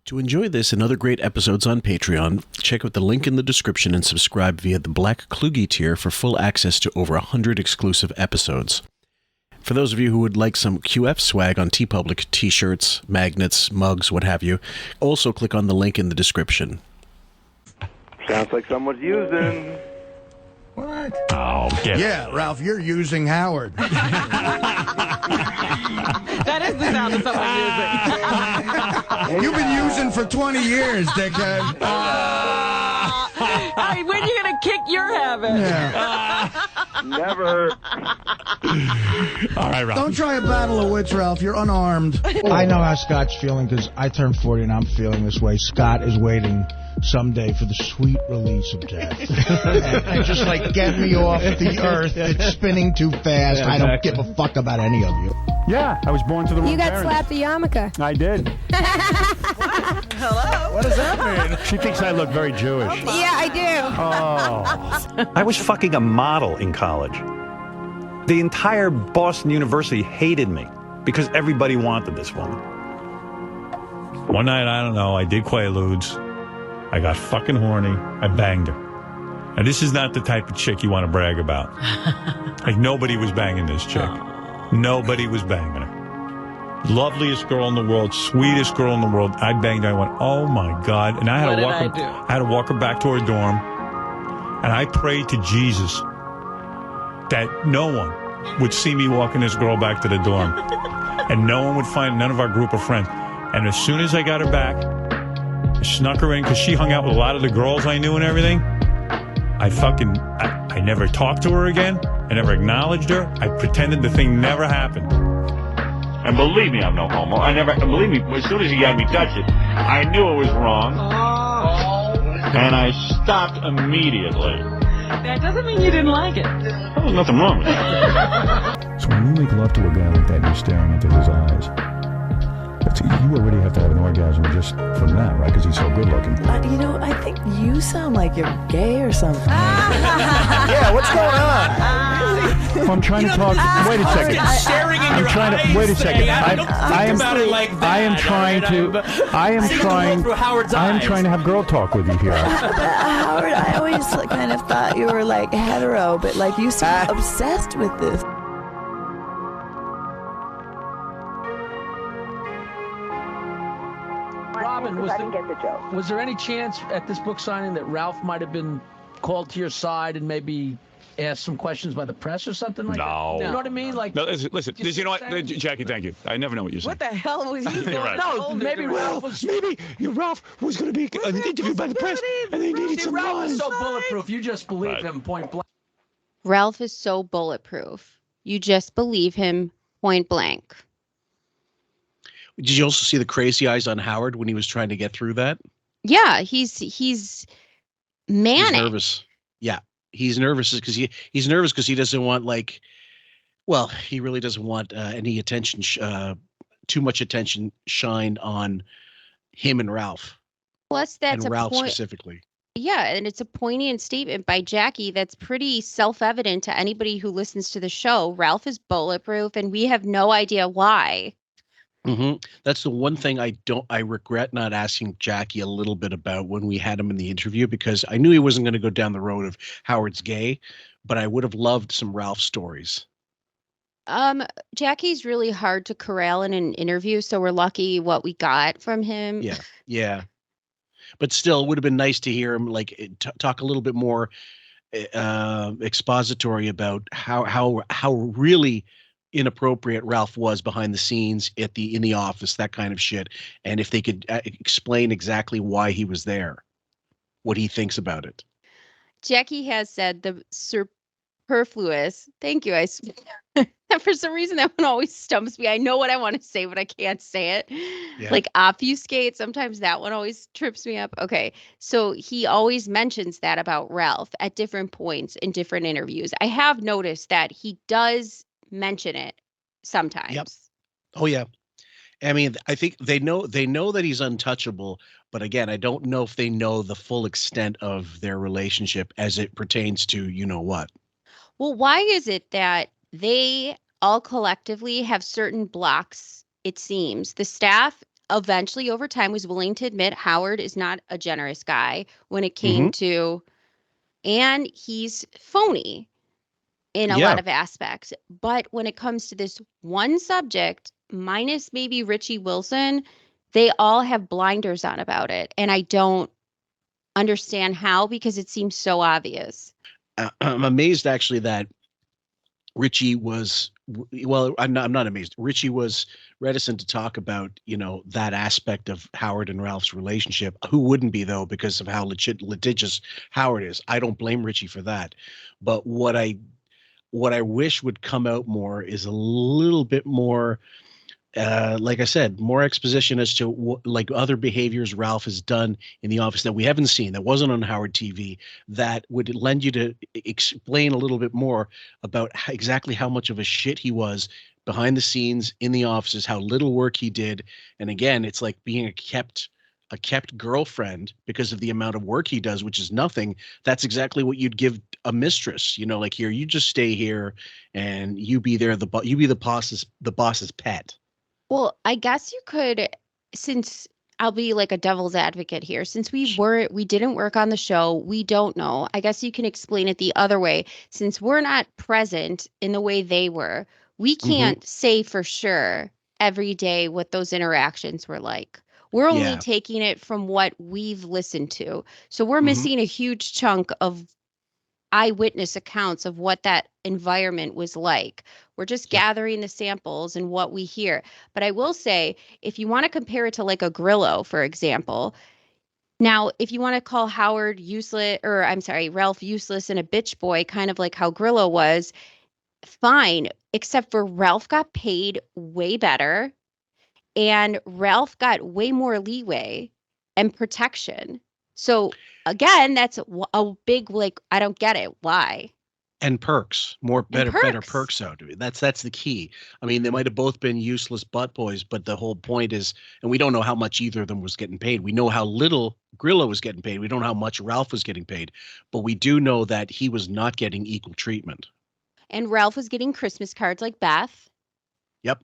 To enjoy this and other great episodes on Patreon, check out the link in the description and subscribe via the Black Kluge tier for full access to over 100 exclusive episodes. For those of you who would like some QF swag on Teepublic, t-shirts, magnets, mugs, what have you, also click on the link in the description. Sounds like someone's using. What? Oh, yeah, Ralph, you're using Howard. That is the sound of someone using. You've been using for 20 years, dickhead. Hey, when are you going to kick your habit? Yeah. Never. All right, Ralph. Don't try a battle of wits, Ralph. You're unarmed. I know how Scott's feeling because I turned 40 and I'm feeling this way. Scott is waiting someday for the sweet release of death. and just like get me off the earth. It's spinning too fast. Yeah, I don't give a fuck about any of you. Yeah, I was born to the wrong You got parents. slapped a yarmulke. I did. Hello? What does that mean? She thinks I look very Jewish. Yeah, I do. Oh. I was fucking a model in college. The entire Boston University hated me because everybody wanted this woman. One night, I don't know, I did Quaaludes. I got fucking horny. I banged her. And this is not the type of chick you want to brag about. Like, nobody was banging this chick. Nobody was banging her. Loveliest girl in the world, sweetest girl in the world. I banged her. I went, oh my God. And I had to walk her back to her dorm. And I prayed to Jesus that no one would see me walking this girl back to the dorm. And no one would find none of our group of friends. And as soon as I got her back, I snuck her in because she hung out with a lot of the girls I knew and everything. I never talked to her again. I never acknowledged her. I pretended the thing never happened. And believe me, I'm no homo. Believe me, as soon as he had me touch it, I knew it was wrong. And I stopped immediately. That doesn't mean you didn't like it. There was nothing wrong with that. So when you make love to a guy like that and you're staring into his eyes, you already have to have an orgasm just from that, right? Because he's so good looking. I think you sound like you're gay or something. Yeah, what's going on? Well, I'm trying to talk. Wait a second. Staring in your trying eyes, to wait a second. saying, I am trying to have girl talk with you here. Howard, I always kind of thought you were like hetero, but like you seem obsessed with this. Robin, was there any chance at this book signing that Ralph might have been called to your side and maybe asked some questions by the press or something like that? No. You know what I mean? Like, No, listen, you know what, Jackie, thank you. I never know what you're saying. What the hell was he doing? Right. no, maybe Ralph was... Maybe Ralph was going to be interviewed by the press, and they needed some Ralph lines. is so bulletproof, you just believe him point blank. Ralph is so bulletproof. You just believe him point blank. Did you also see the crazy eyes on Howard when he was trying to get through that? Yeah, he's manic. He's nervous. Yeah, he's nervous because he's nervous because he doesn't want he really doesn't want any attention, too much attention shined on him and Ralph. Plus, that's and a Ralph point. specifically. Yeah, and it's a poignant statement by Jackie that's pretty self-evident to anybody who listens to the show. Ralph is bulletproof, and we have no idea why. Mm-hmm. That's the one thing I regret not asking Jackie a little bit about when we had him in the interview, because I knew he wasn't going to go down the road of Howard's gay, but I would have loved some Ralph stories. Jackie's really hard to corral in an interview, so we're lucky what we got from him. Yeah. But still, it would have been nice to hear him talk a little bit more expository about how really inappropriate Ralph was behind the scenes in the office, that kind of shit. And if they could explain exactly why he was there, what he thinks about it. Jackie has said the superfluous. Thank you. For some reason, that one always stumps me. I know what I want to say, but I can't say it. Yeah. Like obfuscate. Sometimes that one always trips me up. Okay. So he always mentions that about Ralph at different points in different interviews. I have noticed that he does mention it sometimes. Yep. Oh yeah. I mean, I think they know that he's untouchable, but again, I don't know if they know the full extent of their relationship as it pertains to what. Well, why is it that they all collectively have certain blocks, it seems? The staff eventually over time was willing to admit Howard is not a generous guy when it came to, and he's phony in a lot of aspects. But when it comes to this one subject, minus maybe Richie Wilson, they all have blinders on about it. And I don't understand how, because it seems so obvious. I'm amazed actually that Richie was, well, I'm not amazed. Richie was reticent to talk about, that aspect of Howard and Ralph's relationship. Who wouldn't be, though, because of how litigious Howard is? I don't blame Richie for that. But what I wish would come out more is a little bit more, like I said, more exposition as to like other behaviors Ralph has done in the office that we haven't seen, that wasn't on Howard TV, that would lend you to explain a little bit more about exactly how much of a shit he was behind the scenes in the offices, how little work he did. And again, it's like being a kept girlfriend because of the amount of work he does, which is nothing. That's exactly what you'd give a mistress, like, here, you just stay here and you be there, you be the boss's pet. Well, I guess you could, since I'll be like a devil's advocate here, since we didn't work on the show, we don't know. I guess you can explain it the other way. Since we're not present in the way they were, we can't say for sure every day what those interactions were like. We're only taking it from what we've listened to. So we're missing a huge chunk of eyewitness accounts of what that environment was like. We're just gathering the samples and what we hear. But I will say, if you want to compare it to like a Grillo, for example, now, if you want to call Howard useless, or I'm sorry, Ralph useless and a bitch boy, kind of like how Grillo was, fine, except for Ralph got paid way better and Ralph got way more leeway and protection. So again, that's a big, like, I don't get it. Why? And perks, better perks out of it. That's the key. I mean, they might have both been useless butt boys, but the whole point is, and we don't know how much either of them was getting paid. We know how little Grillo was getting paid. We don't know how much Ralph was getting paid, but we do know that he was not getting equal treatment. And Ralph was getting Christmas cards like Beth. Yep.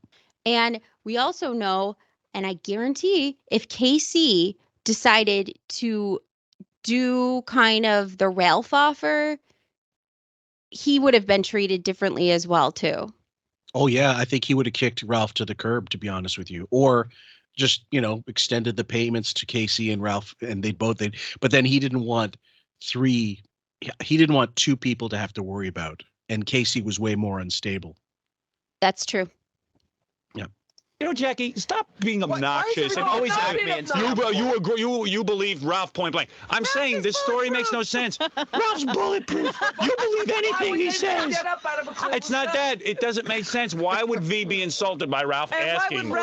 And we also know, and I guarantee, if KC decided to do kind of the Ralph offer, he would have been treated differently as well, too. Oh, yeah. I think he would have kicked Ralph to the curb, to be honest with you, or just, extended the payments to KC and Ralph, and but then he didn't want two people to have to worry about. And Casey was way more unstable. That's true. Yeah. Jackie, stop being obnoxious and always you believe Ralph point blank. I'm saying this story makes no sense. Ralph's bulletproof. You believe anything he says. It's not that. It doesn't make sense. Why would V be insulted by Ralph asking?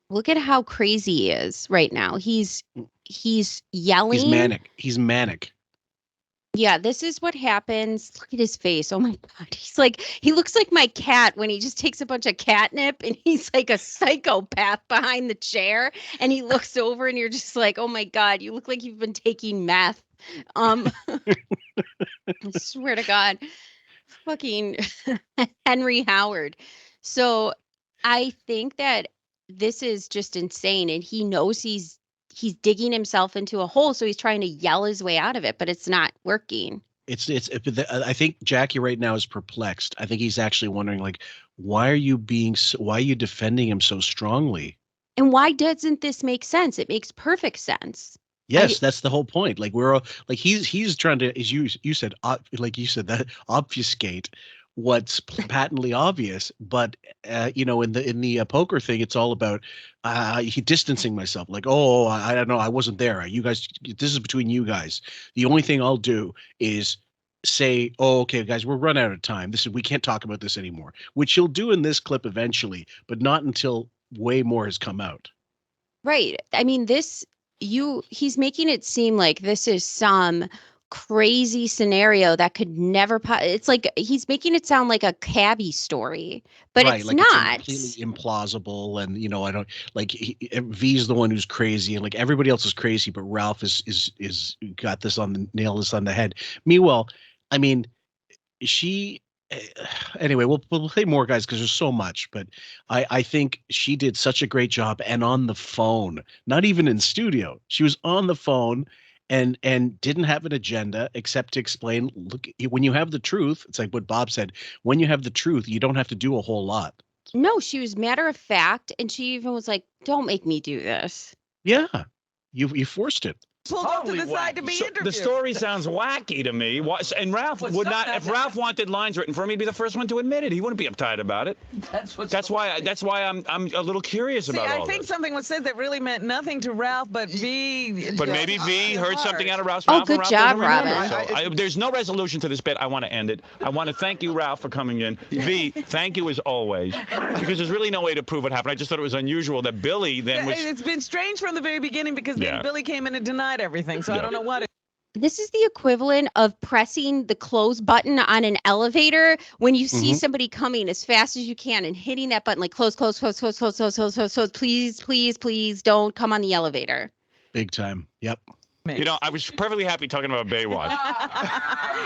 Look at how crazy he is right now. He's yelling. He's manic. Yeah, this is what happens. Look at his face. Oh my God. He looks like my cat when he just takes a bunch of catnip and he's like a psychopath behind the chair and he looks over and you're just like, oh my God, you look like you've been taking meth. I swear to God, fucking Henry Howard. So I think that this is just insane. And he knows he's digging himself into a hole, so he's trying to yell his way out of it, but it's not working. I think Jackie right now is perplexed. I think he's actually wondering, like, why are you defending him so strongly? And why doesn't this make sense? It makes perfect sense. Yes, that's the whole point. Like, we're all, like, he's trying to, as you said, that obfuscate what's patently obvious. But in the poker thing, it's all about distancing myself. Like, oh, I don't know, I wasn't there. You guys, this is between you guys. The only thing I'll do is say, oh, okay, guys, we're run out of time. We can't talk about this anymore. Which he'll do in this clip eventually, but not until way more has come out. Right. I mean, he's making it seem like this is some crazy scenario that could never it's like he's making it sound like a cabbie story, but right, it's like not. It's completely implausible, and I don't like V's the one who's crazy, and like everybody else is crazy, but Ralph is got this on the nail, this on the head. Meanwhile, I mean, she Anyway, we'll play more, guys, because there's so much. But I think she did such a great job, and on the phone, not even in studio. She was on the phone and didn't have an agenda except to explain. Look, when you have the truth, it's like what Bob said. When you have the truth, you don't have to do a whole lot. No, she was matter of fact, and she even was like, "Don't make me do this." Yeah, you forced it. Pulled up to the side to be interviewed. The story sounds wacky to me. And Ralph would not. If Ralph wanted lines written for him, he'd be the first one to admit it. He wouldn't be uptight about it. That's why I'm a little curious about all I think this. something was said that really meant nothing to Ralph, but V. But maybe V heard something out of Ralph's Oh, mouth. good and Ralph job, doesn't remember. Robin. So there's no resolution to this bit. I want to end it. I want to thank you, Ralph, for coming in. V, thank you as always, because there's really no way to prove what happened. I just thought it was unusual that Billy then was. It's been strange from the very beginning because then Billy came in and denied everything. So I don't know what. This is the equivalent of pressing the close button on an elevator when you see somebody coming as fast as you can and hitting that button like close, close, close, close, close, close, close, close, close. Please, please, please don't come on the elevator. Big time. Yep. You know, I was perfectly happy talking about Baywatch.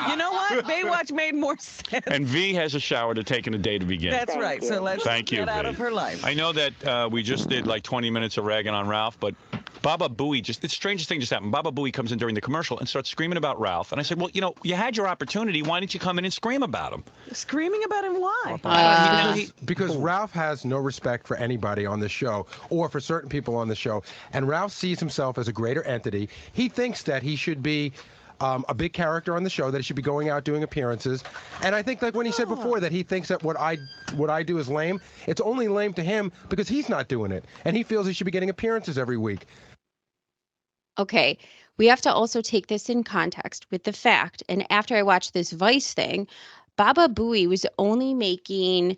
You know what? Baywatch made more sense. And V has a shower to take and a day to begin. That's right. So let's get out V. of her life. I know that we just did like 20 minutes of ragging on Ralph, but Baba Booey it's the strangest thing just happened. Baba Booey comes in during the commercial and starts screaming about Ralph. And I said, well, you know, you had your opportunity. Why didn't you come in and scream about him? Screaming about him? Why? Because Ralph has no respect for anybody on the show or for certain people on the show. And Ralph sees himself as a greater entity. He thinks that he should be a big character on the show, that he should be going out doing appearances. And I think, like when he said before, that he thinks that what I do is lame. It's only lame to him because he's not doing it. And he feels he should be getting appearances every week. Okay, we have to also take this in context with the fact, and after I watched this Vice thing, Baba Booey was only making,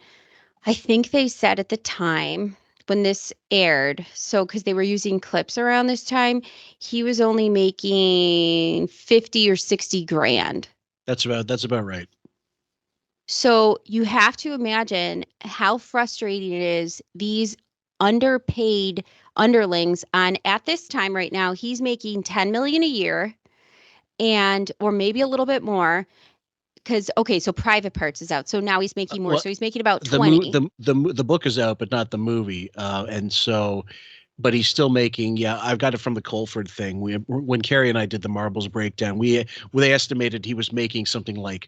I think they said at the time when this aired, so because they were using clips around this time, he was only making 50 or 60 grand. That's about right. So you have to imagine how frustrating it is. These underpaid underlings at this time right now, he's making 10 million a year or maybe a little bit more. Because, so Private Parts is out. So now he's making more. So he's making about 20. The book is out, but not the movie. But he's still making, I've got it from the Colford thing. When Carrie and I did the Marbles breakdown, they estimated he was making something like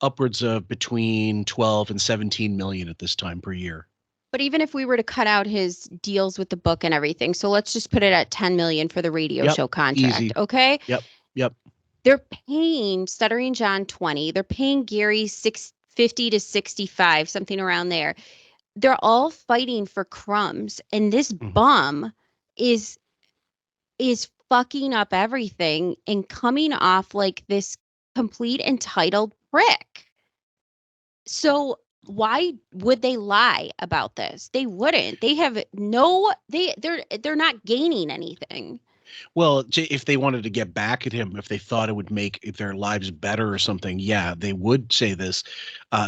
upwards of between 12 and 17 million at this time per year. But even if we were to cut out his deals with the book and everything, so let's just put it at 10 million for the radio show contract. Easy. Okay? Yep. They're paying Stuttering John 20. They're paying Gary 50 to 65, something around there. They're all fighting for crumbs, and this bum is fucking up everything and coming off like this complete entitled prick. So why would they lie about this? They wouldn't. They have they're not gaining anything. Well, if they wanted to get back at him, if they thought it would make their lives better or something, they would say this.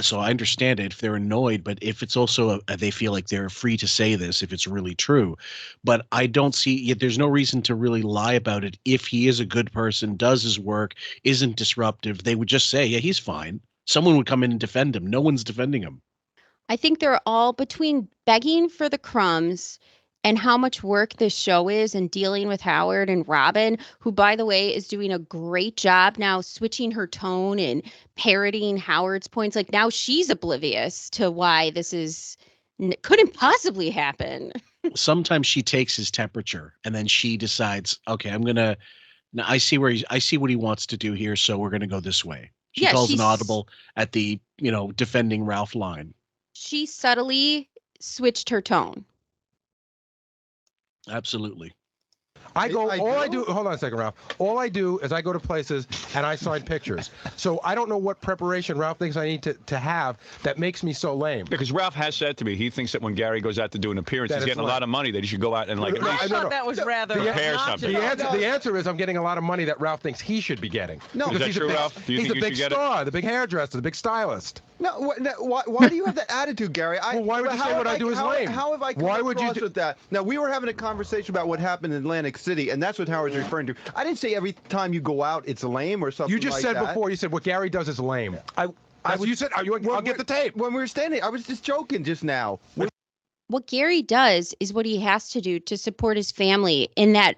So I understand it if they're annoyed, but if it's also they feel like they're free to say this if it's really true. But I don't see there's no reason to really lie about it. If he is a good person, does his work, isn't disruptive, they would just say, yeah, he's fine. Someone would come in and defend him. No one's defending him. I think they're all between begging for the crumbs and how much work this show is and dealing with Howard and Robin, who, by the way, is doing a great job now switching her tone and parroting Howard's points. Like now she's oblivious to why this couldn't possibly happen. Sometimes she takes his temperature and then she decides, okay, I see what he wants to do here. So we're going to go this way. She calls an audible at the, defending Ralph line. She subtly switched her tone. Absolutely. Hold on a second, Ralph. All I do is I go to places and I sign pictures. So I don't know what preparation Ralph thinks I need to have that makes me so lame. Because Ralph has said to me, he thinks that when Gary goes out to do an appearance, he's getting a lot of money, that he should go out and I thought that was rather prepare something. The answer is I'm getting a lot of money that Ralph thinks he should be getting. No, is that true, Ralph? Do you he's think a big star, the big hairdresser, the big stylist. No, why do you have that attitude, Gary? Why would you say what I do is lame? How have I come across with that? Now, we were having a conversation about what happened in Atlantic City, and that's what Howard's referring to. I didn't say every time you go out it's lame or something like that. You just said before, you said what Gary does is lame. You said, I'll get the tape. When we were standing, I was just joking just now. What Gary does is what he has to do to support his family in that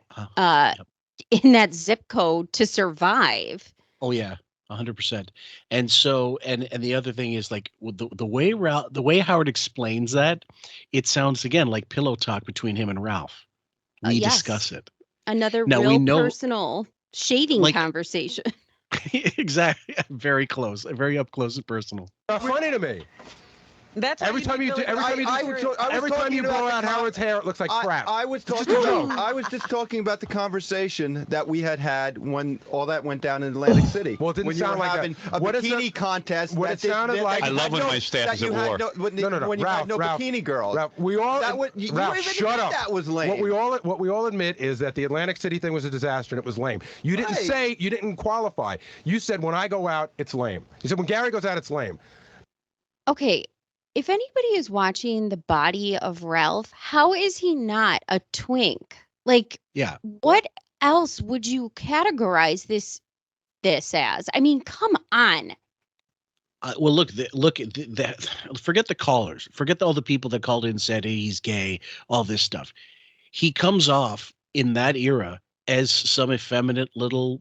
in that zip code to survive. Oh yeah, 100%. And so, and the other thing is like the way Howard explains that, it sounds again like pillow talk between him and Ralph. We discuss it. Another now, real we know, personal shaving conversation. Exactly, very close, very up close and personal. Funny to me. That's every time you blow out Howard's hair, it looks like crap. I was just talking about the conversation that we had when all that went down in Atlantic City. Well, it didn't sound like having a bikini contest. What it sounded like. I love when my staff is at war. When you had no bikini girls. Ralph, we all. Ralph, shut up. That was lame. What we all admit is that the Atlantic City thing was a disaster and it was lame. You didn't say, you didn't qualify. You said when I go out, it's lame. You said when Gary goes out, it's lame. Okay. If anybody is watching the body of Ralph, how is he not a twink? Like, what else would you categorize this as? I mean, come on. Well, look at that. Forget the callers. Forget all the people that called in and said he's gay, all this stuff. He comes off in that era as some effeminate little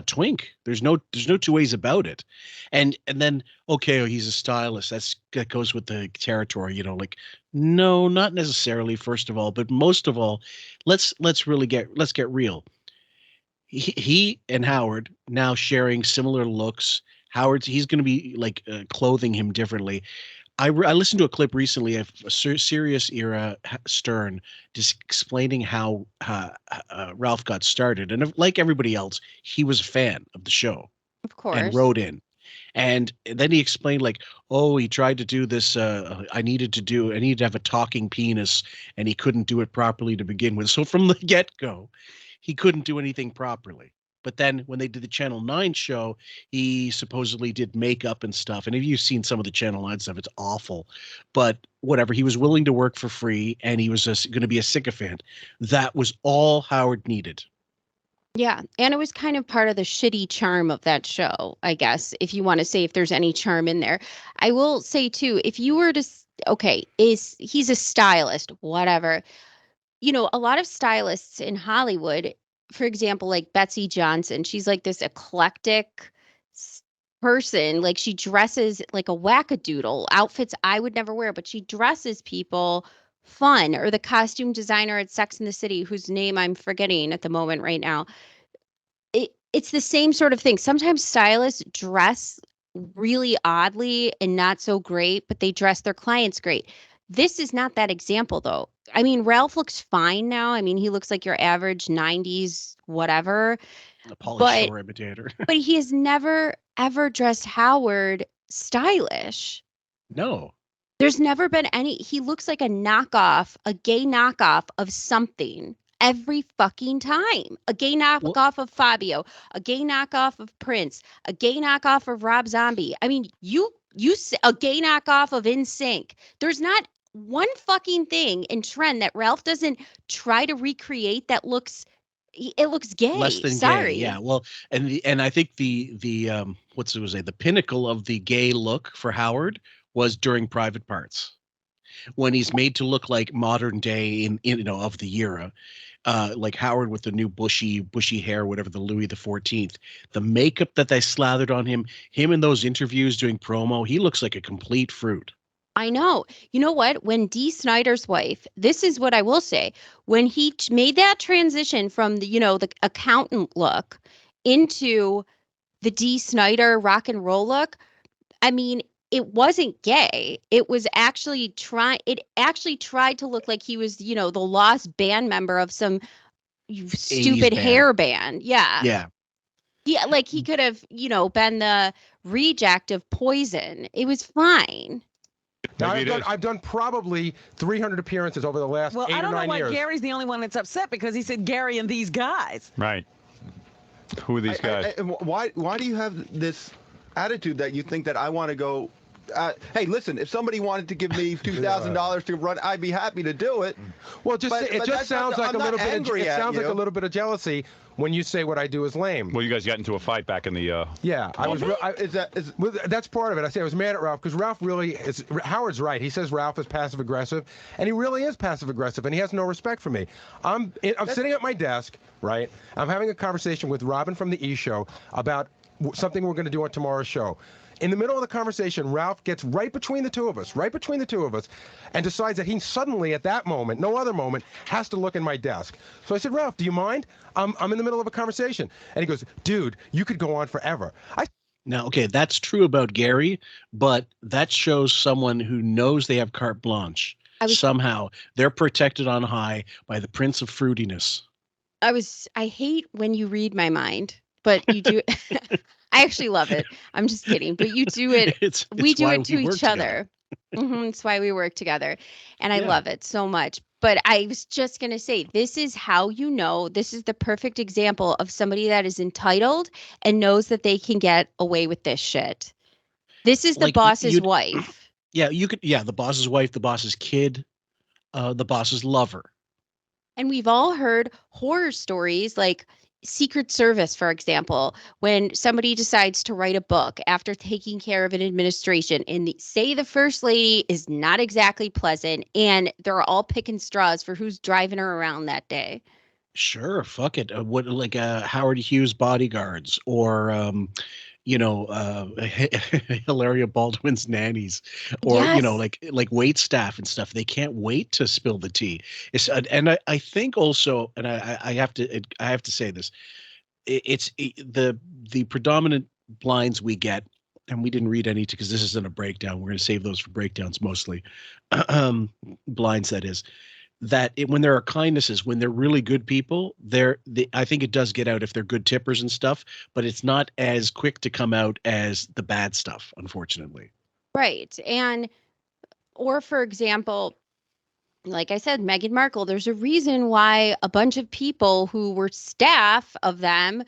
twink. There's no two ways about it. And then he's a stylist. That goes with the territory, like no, not necessarily, first of all, but most of all, let's get real. He and Howard now sharing similar looks. He's going to be like clothing him differently. I listened to a clip recently of a serious era Stern just explaining how Ralph got started. And like everybody else, he was a fan of the show. Of course. And wrote in. And then he explained he tried to do this. I needed to have a talking penis and he couldn't do it properly to begin with. So from the get-go, he couldn't do anything properly. But then when they did the Channel 9 show, he supposedly did makeup and stuff. And if you've seen some of the Channel 9 stuff, it's awful. But whatever, he was willing to work for free and he was going to be a sycophant. That was all Howard needed. Yeah. And it was kind of part of the shitty charm of that show, I guess, if you want to say if there's any charm in there. I will say, too, if you were to, he's a stylist, whatever. A lot of stylists in Hollywood, for example, like Betsy Johnson, she's like this eclectic person. Like she dresses like a wackadoodle, outfits I would never wear, but she dresses people fun. Or the costume designer at Sex and the City, whose name I'm forgetting at the moment right now. It's the same sort of thing. Sometimes stylists dress really oddly and not so great, but they dress their clients great. This is not that example, though. I mean, Ralph looks fine now. I mean, he looks like your average 90s whatever. A Pauly Shore imitator. But he has never, ever dressed Howard stylish. No. There's never been any. He looks like a gay knockoff of something every fucking time. A gay knockoff of Fabio, a gay knockoff of Prince, a gay knockoff of Rob Zombie. I mean, a gay knockoff of NSYNC. There's not one fucking thing in trend that Ralph doesn't try to recreate that looks gay. Less than Sorry. gay. Yeah. Well, and I think the pinnacle of the gay look for Howard was during Private Parts, when he's made to look like modern day of the era, like Howard with the new bushy hair, whatever, the Louis XIV. The makeup that they slathered on him in those interviews doing promo, he looks like a complete fruit. I know. You know what? When Dee Snider's wife, this is what I will say, when he made that transition from the accountant look into the Dee Snider rock and roll look, I mean, it wasn't gay. It was actually tried to look like he was, the lost band member of some stupid hair band. Yeah. Yeah. Yeah, like he could have, been the reject of Poison. It was fine. Now, I've done probably 300 appearances over the last 8 or 9 years. Well, I don't know why Gary's the only one that's upset, because he said Gary and these guys. Right. Who are these guys? Why do you have this attitude that you think that I want to go Hey, listen, if somebody wanted to give me $2,000 to run, I'd be happy to do it. Well, it just sounds like a little bit. It sounds like a you. little bit of jealousy when you say what I do is lame. Well, you guys got into a fight back in the. Yeah, I was. That's part of it. I say I was mad at Ralph because Ralph really is. Howard's right. He says Ralph is passive aggressive, and he really is passive aggressive, and he has no respect for me. I'm sitting at my desk, right? I'm having a conversation with Robin from the E Show about something we're going to do on tomorrow's show. In the middle of the conversation, Ralph gets right between the two of us, and decides that he suddenly, at that moment, no other moment, has to look in my desk. So I said, Ralph, do you mind? I'm in the middle of a conversation. And he goes, dude, you could go on forever. Now, okay, that's true about Gary, but that shows someone who knows they have carte blanche. Somehow they're protected on high by the Prince of Fruitiness. I hate when you read my mind, but you do. I actually love it. I'm just kidding, but you do it. We do it to each other. It's why we work together, and I love it so much. But I was just gonna say, this is how you know. This is the perfect example of somebody that is entitled and knows that they can get away with this shit. This is the boss's wife. Yeah, you could. Yeah, the boss's wife, the boss's kid, the boss's lover. And we've all heard horror stories like Secret Service, for example, when somebody decides to write a book after taking care of an administration and say the first lady is not exactly pleasant and they're all picking straws for who's driving her around that day. Sure, fuck it. What like Howard Hughes bodyguards or Hilaria Baldwin's nannies, or like wait staff and stuff. They can't wait to spill the tea. It's and I think also, and I have to say this, the predominant blinds we get, and we didn't read any because this isn't a breakdown. We're going to save those for breakdowns mostly. Blinds, that is. That when there are kindnesses, when they're really good people, I think it does get out if they're good tippers and stuff, but it's not as quick to come out as the bad stuff, unfortunately. Right. Or for example, like I said, Meghan Markle, there's a reason why a bunch of people who were staff of them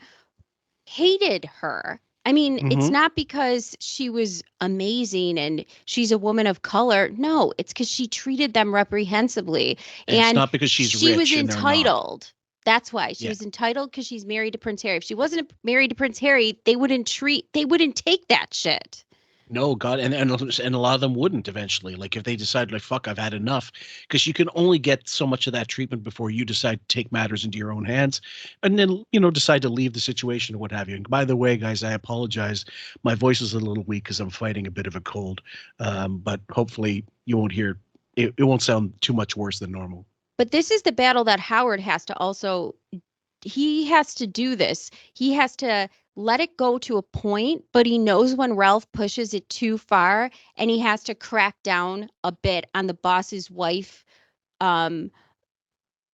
hated her. I mean, it's not because she was amazing and she's a woman of color. No, it's because she treated them reprehensibly. And it's not because she's she rich. Was entitled. That's why she was entitled, because she's married to Prince Harry. If she wasn't married to Prince Harry, they wouldn't take that shit. No, God, and a lot of them wouldn't eventually. Like if they decide, like, fuck, I've had enough, because you can only get so much of that treatment before you decide to take matters into your own hands, and then decide to leave the situation or what have you. And by the way, guys, I apologize. My voice is a little weak because I'm fighting a bit of a cold, but hopefully you won't hear it. It won't sound too much worse than normal. But this is the battle that Howard has to also. He has to do this. He has to let it go to a point, but he knows when Ralph pushes it too far, and he has to crack down a bit on the boss's wife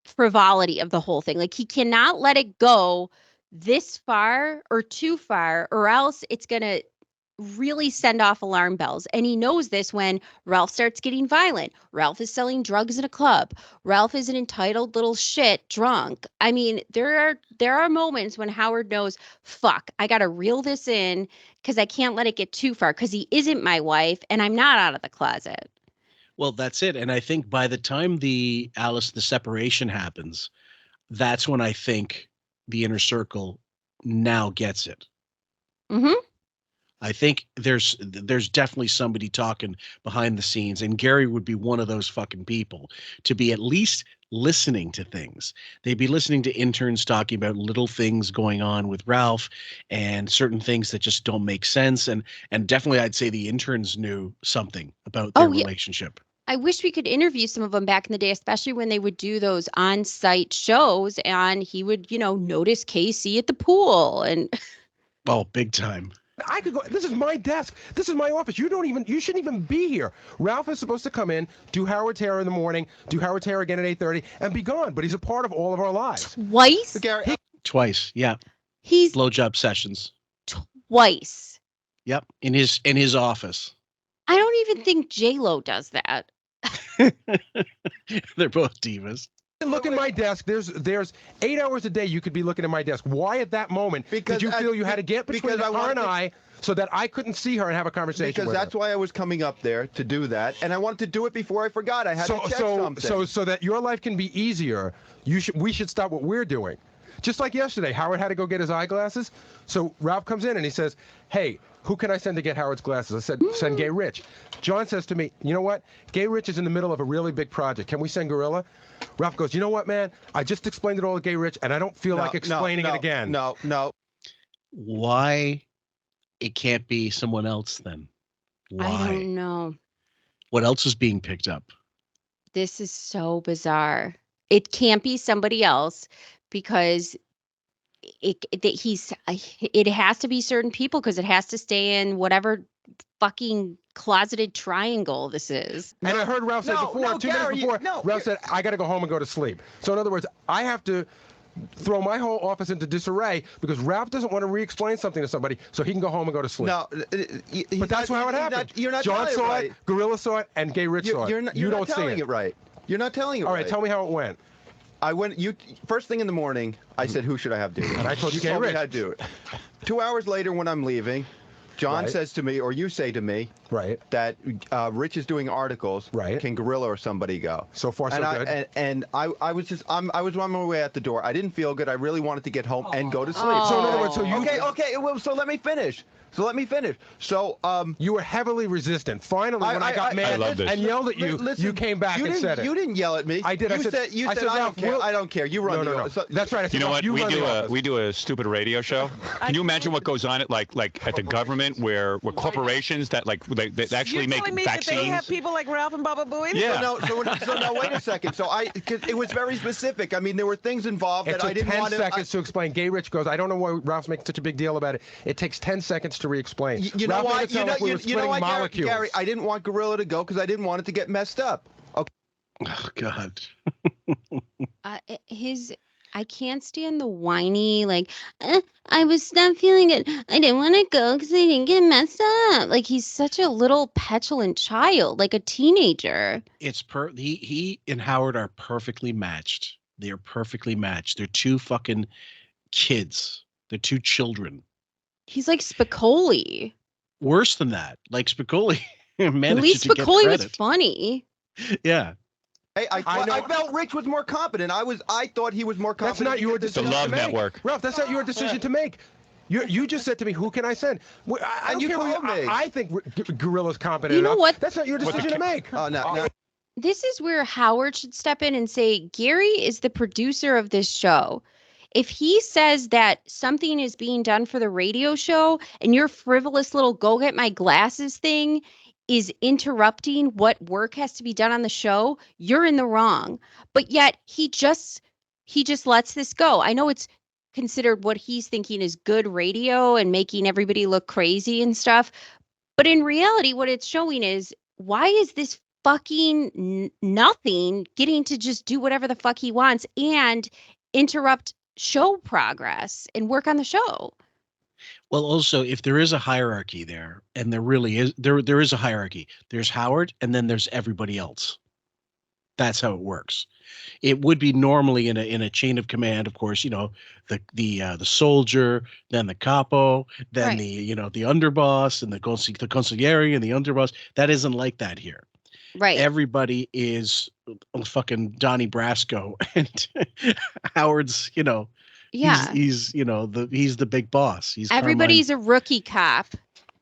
frivolity of the whole thing. Like, he cannot let it go this far or too far, or else it's going to really send off alarm bells. And he knows this when Ralph starts getting violent. Ralph is selling drugs in a club. Ralph is an entitled little shit drunk. I mean, there are moments when Howard knows, fuck, I got to reel this in because I can't let it get too far, because he isn't my wife and I'm not out of the closet. Well, that's it. And I think by the time the separation happens, that's when I think the inner circle now gets it. Mm-hmm. I think there's definitely somebody talking behind the scenes, and Gary would be one of those fucking people to be at least listening to things. They'd be listening to interns talking about little things going on with Ralph and certain things that just don't make sense. And definitely I'd say the interns knew something about their relationship. I wish we could interview some of them back in the day, especially when they would do those on-site shows and he would, notice Casey at the pool and. Oh, big time. I could go. This is my desk. This is my office. You shouldn't even be here. Ralph is supposed to come in, do Howard's hair in the morning, do Howard's hair again at 8:30, and be gone. But he's a part of all of our lives. Twice? Twice, yeah. He's blowjob sessions. Twice. Yep, in his office. I don't even think J-Lo does that. They're both divas. Look at my desk. There's 8 hours a day you could be looking at my desk. Why at that moment did you feel you had to get between her and I so that I couldn't see her and have a conversation because with that's her? why I was coming up there to do that, and I wanted to do it before I forgot. I had to check something. So that your life can be easier, we should stop what we're doing. Just like yesterday, Howard had to go get his eyeglasses. So Ralph comes in and he says, hey, who can I send to get Howard's glasses? I said, send Gay Rich. John says to me, you know what? Gay Rich is in the middle of a really big project. Can we send Gorilla? Ralph goes, you know what, man? I just explained it all to Gay Rich, and I don't feel like explaining it again. No. Why it can't be someone else then? Why? I don't know. What else is being picked up? This is so bizarre. It can't be somebody else because it has to be certain people because it has to stay in whatever fucking closeted triangle this is. And I heard Ralph say before, 2 minutes before, Ralph said, I got to go home and go to sleep. So in other words, I have to throw my whole office into disarray because Ralph doesn't want to re-explain something to somebody so he can go home and go to sleep. No, but that's how it happened. You're not John telling saw it right. it, Gorilla saw it, and Gay Rich saw it. You're don't not see telling it right. You're not telling it right. All right, tell me how it went. I went. First thing in the morning, I said, "Who should I have do it?" And I told you, Gay told me Rich. how to do it. 2 hours later, when I'm leaving, John says to me, or you say to me, that Rich is doing articles. Can Gorilla or somebody go? So far, so good. And I was on my way out the door. I didn't feel good. I really wanted to get home and go to sleep. So in other words, so you okay. Well, so let me finish. So you were heavily resistant. Finally, when I got mad and yelled at you, you came back and said it. You didn't yell at me. I did. You said I don't care. I don't care. You run the office. That's right. You know what? We do a stupid radio show. Can you imagine what goes on at like at the government where corporations that they actually make telling me vaccines? That they have people like Ralph and Baba Booey? Yeah. So now wait a second. So because it was very specific. I mean, there were things involved that I didn't want to. 10 seconds to explain. Gay Rich goes, I don't know why Ralph's making such a big deal about it. It takes 10 seconds to re-explain. You know why? You know why, Gary? I didn't want Gorilla to go because I didn't want it to get messed up. Okay. Oh God. I can't stand the whiny, I was not feeling it. I didn't want to go because I didn't get messed up. Like, he's such a little petulant child, like a teenager. It's he and Howard are perfectly matched. They are perfectly matched. They're two fucking kids. They're two children. He's like Spicoli. Worse than that. Like Spicoli. At least Spicoli was funny. Yeah. Hey, I felt Rich was more competent. I thought he was more competent. That's not your decision. The Love to make. Network. Ralph, that's not your decision to make. You just said to me, who can I send? I think Gorilla's competent You know enough. what? That's not your decision to make. Oh, no. This is where Howard should step in and say, Gary is the producer of this show. If he says that something is being done for the radio show and your frivolous little go get my glasses thing is interrupting what work has to be done on the show, you're in the wrong. But yet he just lets this go. I know it's considered what he's thinking is good radio and making everybody look crazy and stuff. But in reality, what it's showing is, why is this fucking nothing getting to just do whatever the fuck he wants and interrupt show progress and work on the show? Well, also, if there is a hierarchy there, and there really is, there is a hierarchy. There's Howard, and then there's everybody else. That's how it works. It would be normally in a chain of command, of course. The soldier, then the capo, then the underboss, and the consigliere, and the underboss. That isn't like that here. Right. Everybody is fucking Donnie Brasco, and Howard's, Yeah. He's the big boss. He's Everybody's a rookie cop.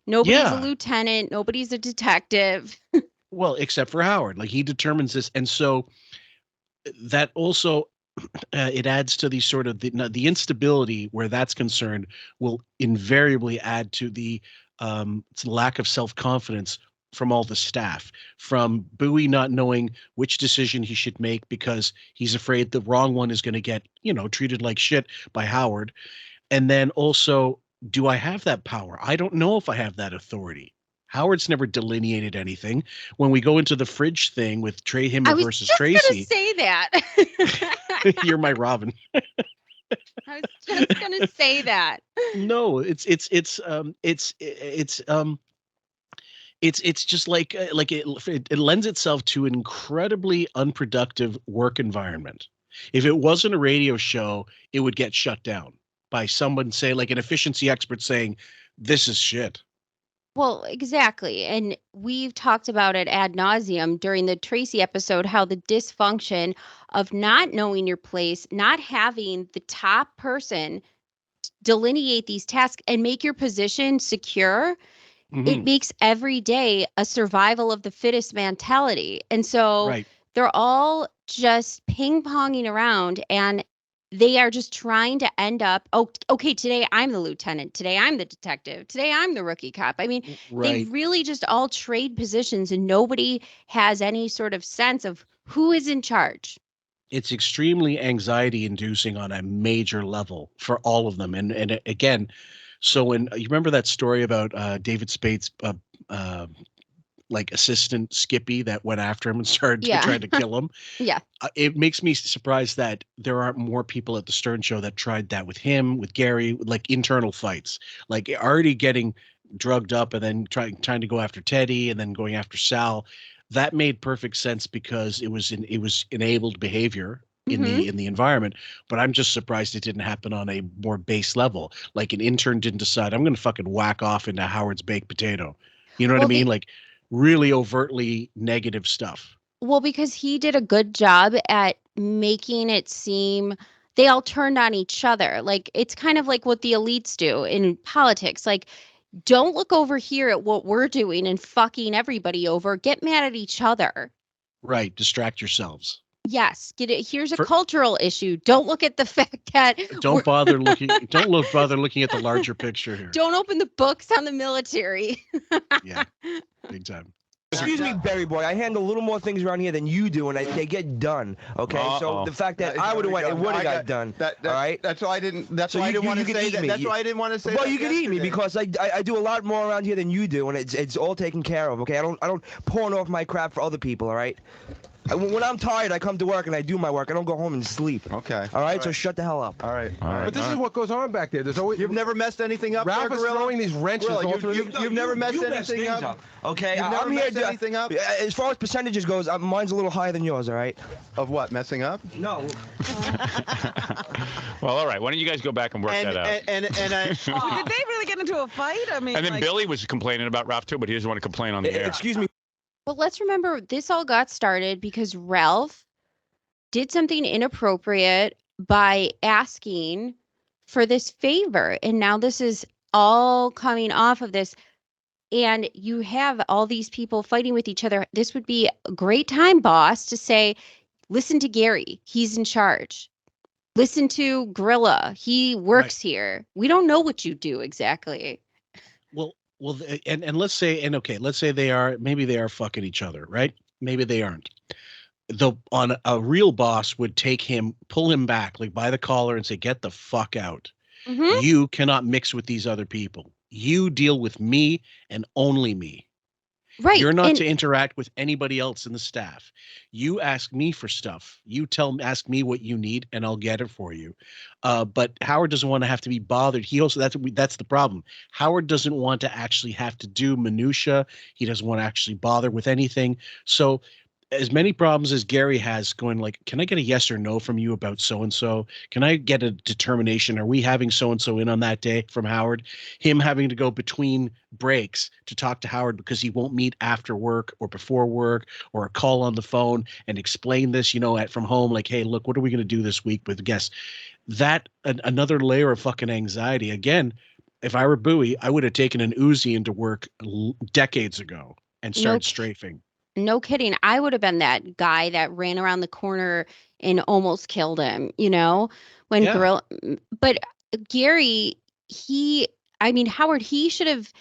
Nobody's Yeah. a lieutenant. Nobody's a detective. Well, except for Howard. Like, he determines this. And so that also it adds to the sort of the instability where that's concerned will invariably add to the lack of self-confidence from all the staff, from Bowie not knowing which decision he should make because he's afraid the wrong one is going to get, treated like shit by Howard. And then also, do I have that power? I don't know if I have that authority. Howard's never delineated anything. When we go into the fridge thing with him versus Tracy. I was just going to say that. You're my Robin. I was just going to say that. No, it's just like it lends itself to an incredibly unproductive work environment. If it wasn't a radio show, it would get shut down by someone, say, like an efficiency expert saying, this is shit. Well, exactly. And we've talked about it ad nauseum during the Tracy episode, how the dysfunction of not knowing your place, not having the top person delineate these tasks and make your position secure, it makes every day a survival of the fittest mentality. And so they're all just ping-ponging around, and they are just trying to end up, oh, okay, today I'm the lieutenant. Today I'm the detective. Today I'm the rookie cop. I mean, they really just all trade positions, and nobody has any sort of sense of who is in charge. It's extremely anxiety inducing on a major level for all of them. And again, so when you remember that story about David Spade's like assistant Skippy that went after him and started trying to kill him. Yeah. It makes me surprised that there aren't more people at the Stern Show that tried that with him, with Gary, like internal fights, like already getting drugged up and then trying to go after Teddy and then going after Sal. That made perfect sense because it was enabled behavior in the environment. But I'm just surprised it didn't happen on a more base level. Like an intern didn't decide, I'm going to fucking whack off into Howard's baked potato. You know what I mean? Like really overtly negative stuff. Well, because he did a good job at making it seem they all turned on each other. Like, it's kind of like what the elites do in politics. Like, don't look over here at what we're doing and fucking everybody over. Get mad at each other. Right. Distract yourselves. Yes. Get it. Here's a cultural issue. Don't look at the fact that don't bother looking at the larger picture here. Don't open the books on the military. Yeah. Big time. Excuse me, Berry Boy. I handle a little more things around here than you do, and they get done. Okay, so the fact that I would have went, it would have got done. All right. That's why I didn't. That's why I didn't want to say that. That's why I didn't want to say. Well, you can eat me because I do a lot more around here than you do, and it's all taken care of. Okay, I don't pawn off my crap for other people. All right. When I'm tired, I come to work and I do my work. I don't go home and sleep. Okay. All right. So shut the hell up. All right. But this is what goes on back there. There's always you've never messed anything up. Ralph is throwing these wrenches all through. You've never messed anything up. Okay. You've never messed anything up. As far as percentages goes, mine's a little higher than yours. All right. Of what? Messing up? No. Well, all right. Why don't you guys go back and work that out? Did they really get into a fight? I mean, and then Billy was complaining about Ralph too, but he doesn't want to complain on the air. Excuse me. But let's remember, this all got started because Ralph did something inappropriate by asking for this favor. And now this is all coming off of this. And you have all these people fighting with each other. This would be a great time, boss, to say, listen to Gary. He's in charge. Listen to Gorilla. He works here. We don't know what you do exactly. Well, and let's say, let's say maybe they are fucking each other, right? Maybe they aren't. On a real boss would take him, pull him back, like by the collar and say, get the fuck out. You cannot mix with these other people. You deal with me and only me. Right. You're not to interact with anybody else in the staff. You ask me for stuff. You ask me what you need and I'll get it for you. But Howard doesn't want to have to be bothered. He also, that's the problem. Howard doesn't want to actually have to do minutia. He doesn't want to actually bother with anything. So as many problems as Gary has going like, can I get a yes or no from you about so-and-so? Can I get a determination? Are we having so-and-so in on that day from Howard? Him having to go between breaks to talk to Howard because he won't meet after work or before work or a call on the phone and explain this, from home, like, hey, look, what are we going to do this week with guests? That another layer of fucking anxiety. Again, if I were Bowie, I would have taken an Uzi into work decades ago and started strafing. No kidding. I would have been that guy that ran around the corner and almost killed him, Gorilla. But Gary, Howard, he should have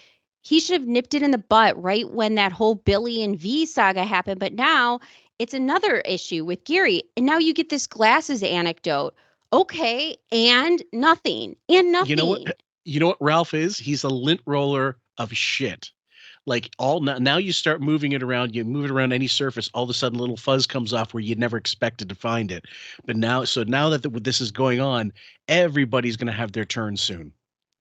nipped it in the butt right when that whole Billy and V saga happened. But now it's another issue with Gary. And now you get this glasses anecdote. Okay. And nothing. And nothing. You know what Ralph is? He's a lint roller of shit. Like now you start moving it around, you move it around any surface, all of a sudden a little fuzz comes off where you'd never expected to find it. But now that this is going on, everybody's going to have their turn soon.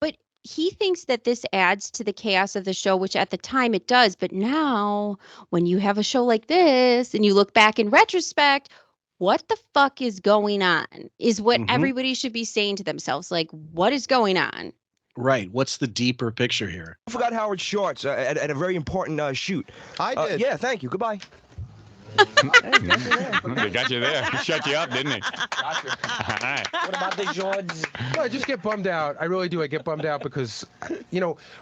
But he thinks that this adds to the chaos of the show, which at the time it does. But now when you have a show like this and you look back in retrospect, what the fuck is going on? Is what Mhm. everybody should be saying to themselves. Like, what is going on? Right. What's the deeper picture here? I forgot Howard's shorts at a very important shoot. I did. Yeah, thank you. Goodbye. They got you there. He shut you up, didn't he? What about the George? No, I just get bummed out. I really do. I get bummed out because,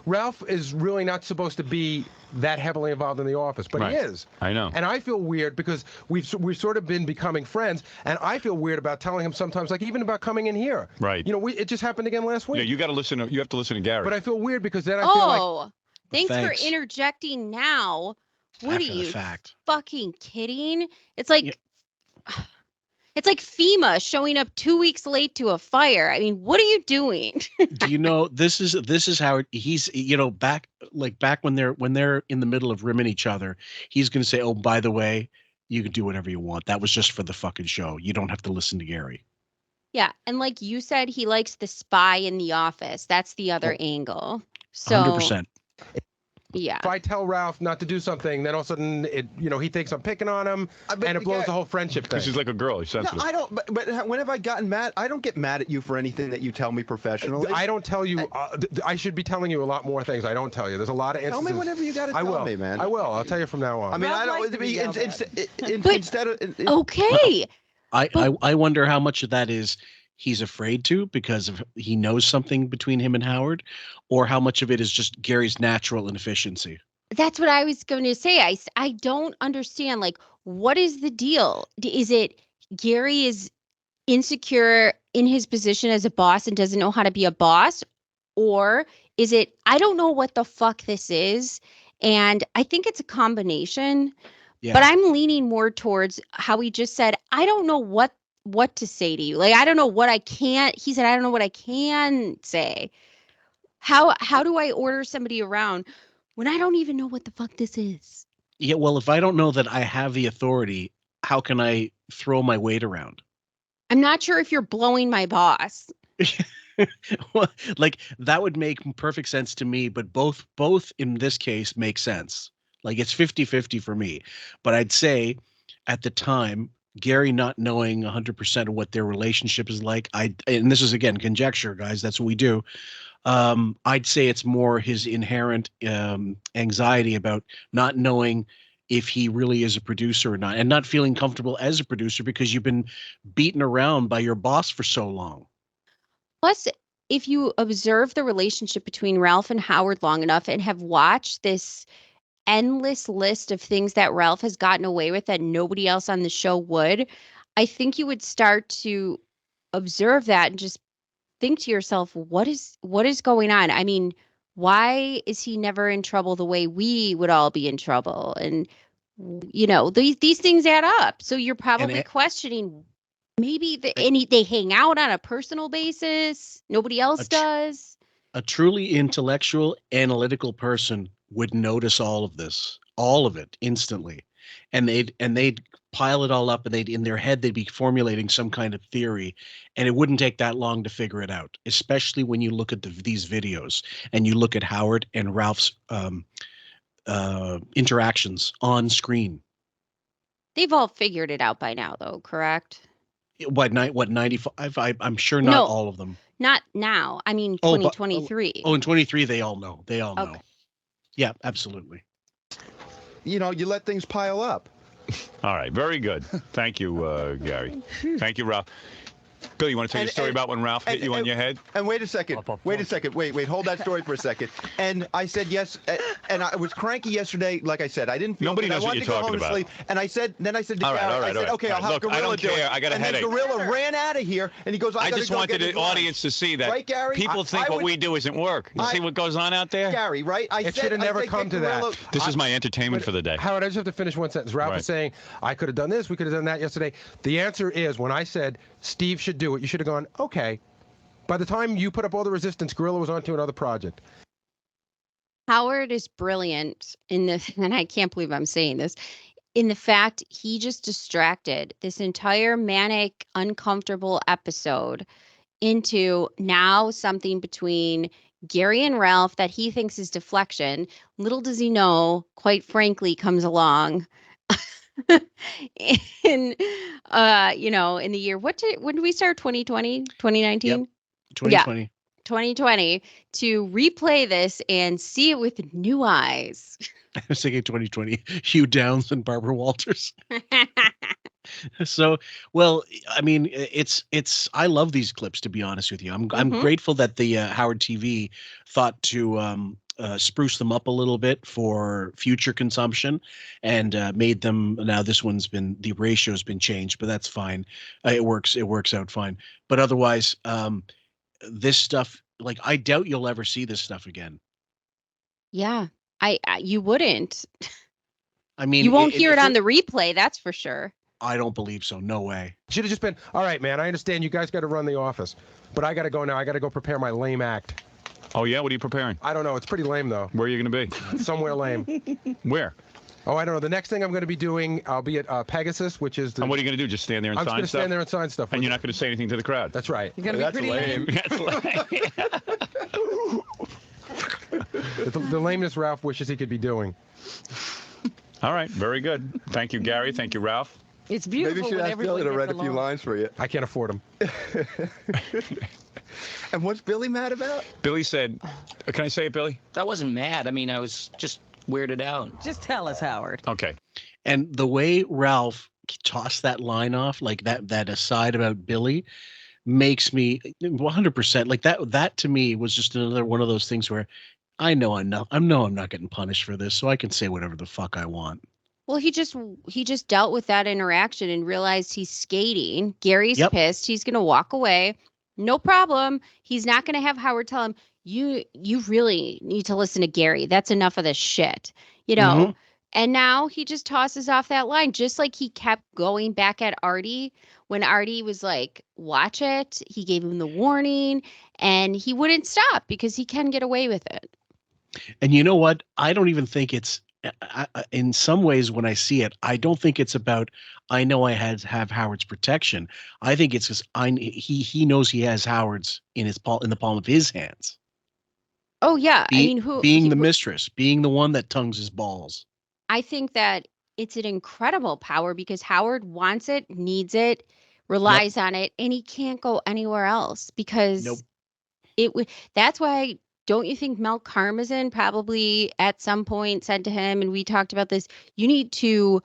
Ralph is really not supposed to be that heavily involved in the office, but Right. he is. I know. And I feel weird because we've sort of been becoming friends, and I feel weird about telling him sometimes, like even about coming in here. Right. It just happened again last week. Yeah, you got to listen. You have to listen to Gary. But I feel weird because then I feel like. Oh, thanks for interjecting now. What After are the you fact. fucking kidding? It's like it's like FEMA showing up 2 weeks late to a fire. I mean, what are you doing? Do you know this is how he's back when they're in the middle of rimming each other, he's going to say, "Oh, by the way, you can do whatever you want. That was just for the fucking show. You don't have to listen to Gary." Yeah, and like you said, he likes the spy in the office. That's the other angle. So 100%. Yeah. If I tell Ralph not to do something, then all of a sudden he thinks I'm picking on him, and it blows the whole friendship thing. Because he's like a girl. He's No, sensitive. I don't. But when have I gotten mad? I don't get mad at you for anything that you tell me professionally. I don't tell you. I should be telling you a lot more things. I don't tell you. There's a lot of Tell instances. me whenever you got to I tell will. me, man. I will. I'll tell you from now on. I mean, I don't. Instead of. Okay. I wonder how much of that is he's afraid to because he knows something between him and Howard, or how much of it is just Gary's natural inefficiency. That's what I was going to say. I don't understand. Like, what is the deal? Is it Gary is insecure in his position as a boss and doesn't know how to be a boss? Or is it, I don't know what the fuck this is. And I think it's a combination. Yeah. But I'm leaning more towards how he just said, I don't know what to say to you. Like, I don't know what I can't. He said, I don't know what I can say. How do I order somebody around when I don't even know what the fuck this is? Yeah, well, if I don't know that I have the authority, how can I throw my weight around? I'm not sure if you're blowing my boss. Well, like that would make perfect sense to me, but both in this case make sense. Like it's 50-50 for me. But I'd say at the time, Gary not knowing 100% of what their relationship is like, and this is again conjecture, guys, that's what we do. I'd say it's more his inherent anxiety about not knowing if he really is a producer or not, and not feeling comfortable as a producer because you've been beaten around by your boss for so long. Plus, if you observe the relationship between Ralph and Howard long enough and have watched this endless list of things that Ralph has gotten away with that nobody else on the show would, I think you would start to observe that and just think to yourself, what is going on? I mean, why is he never in trouble the way we would all be in trouble? And these things add up. So you're probably questioning maybe they hang out on a personal basis. Nobody else does. A truly intellectual, analytical person would notice all of this, all of it instantly. And they'd pile it all up, and in their head, they'd be formulating some kind of theory, and it wouldn't take that long to figure it out, especially when you look at these videos and you look at Howard and Ralph's interactions on screen. They've all figured it out by now, though, correct? What 95? I'm sure not all of them. Not now. I mean, 2023. In 23, they all know. They all know. Okay. Yeah, absolutely. You let things pile up. All right, very good. Thank you, Gary. Thank you, Ralph. Bill, you want to tell your story about when Ralph hit you on your head? And wait a second. Wait, hold that story for a second. And I said yes, and I was cranky yesterday. Like I said, I didn't feel Nobody good. knows what I wanted you're to go home talking to sleep. And I said to All right, Gary, all right, I said, all right. okay, I'll have Look, Gorilla I don't do care. it. I got a and headache. then Gorilla ran out of here, and he goes, I gotta just go wanted get his the audience to see that right, Gary? people think what we do isn't work. You see what goes on out there? Gary, right? It should have never come to that. This is my entertainment for the day. Howard, I just have to finish one sentence. Ralph is saying, I could have done this, we could have done that yesterday. The answer is, when I said Steve should do it, you should have gone, okay. By the time you put up all the resistance, Gorilla was on to another project. Howard is brilliant in this, and I can't believe I'm saying this, in the fact he just distracted this entire manic, uncomfortable episode into now something between Gary and Ralph that he thinks is deflection. Little does he know, quite frankly, comes along in in the year when did we start? 2020, 2019? Yep. 2020. Yeah. 2020 to replay this and see it with new eyes. I was thinking 2020, Hugh Downs and Barbara Walters. So, well, I mean, I love these clips, to be honest with you. I'm grateful that the Howard TV thought to spruce them up a little bit for future consumption and made them. Now this one's the ratio's been changed, but that's fine. It works out fine. But otherwise, this stuff, like, I doubt you'll ever see this stuff again. Yeah, you wouldn't. I mean, you won't hear it on the replay, that's for sure. I don't believe so. No way. Should have just been, all right, man, I understand you guys got to run the office, but I got to go now. I got to go prepare my lame act. Oh, yeah? What are you preparing? I don't know. It's pretty lame, though. Where are you going to be? Somewhere lame. Where? Oh, I don't know. The next thing I'm going to be doing, I'll be at Pegasus, which is the... And what are you going to do? Just stand there and sign stuff? I'm just going to stand there and sign stuff. And you're not going to say anything to the crowd? That's right. You're going to be pretty lame. That's lame. The lameness Ralph wishes he could be doing. All right. Very good. Thank you, Gary. Thank you, Ralph. It's beautiful. Maybe you should ask Billy to write a few lines for you. I can't afford them. And what's Billy mad about? Billy said, can I say it, Billy? I wasn't mad. I mean, I was just weirded out. Just tell us, Howard. Okay. And the way Ralph tossed that line off, like that aside about Billy, makes me 100% like that to me was just another one of those things where I know I'm not getting punished for this, so I can say whatever the fuck I want. Well, he just dealt with that interaction and realized he's skating. Gary's pissed. He's going to walk away. No problem. He's not going to have Howard tell him, you really need to listen to Gary. That's enough of this shit, And now he just tosses off that line, just like he kept going back at Artie when Artie was like, watch it. He gave him the warning and he wouldn't stop because he can get away with it. And you know what? I don't even think it's, in some ways when I see it, I don't think it's about, I know I have Howard's protection. I think it's just he knows he has Howard's in the palm of his hands. Oh yeah. Being the mistress, being the one that tongues his balls. I think that it's an incredible power because Howard wants it, needs it, relies on it, and he can't go anywhere else because that's why. Don't you think Mel Karmazin probably at some point said to him, and we talked about this, you need to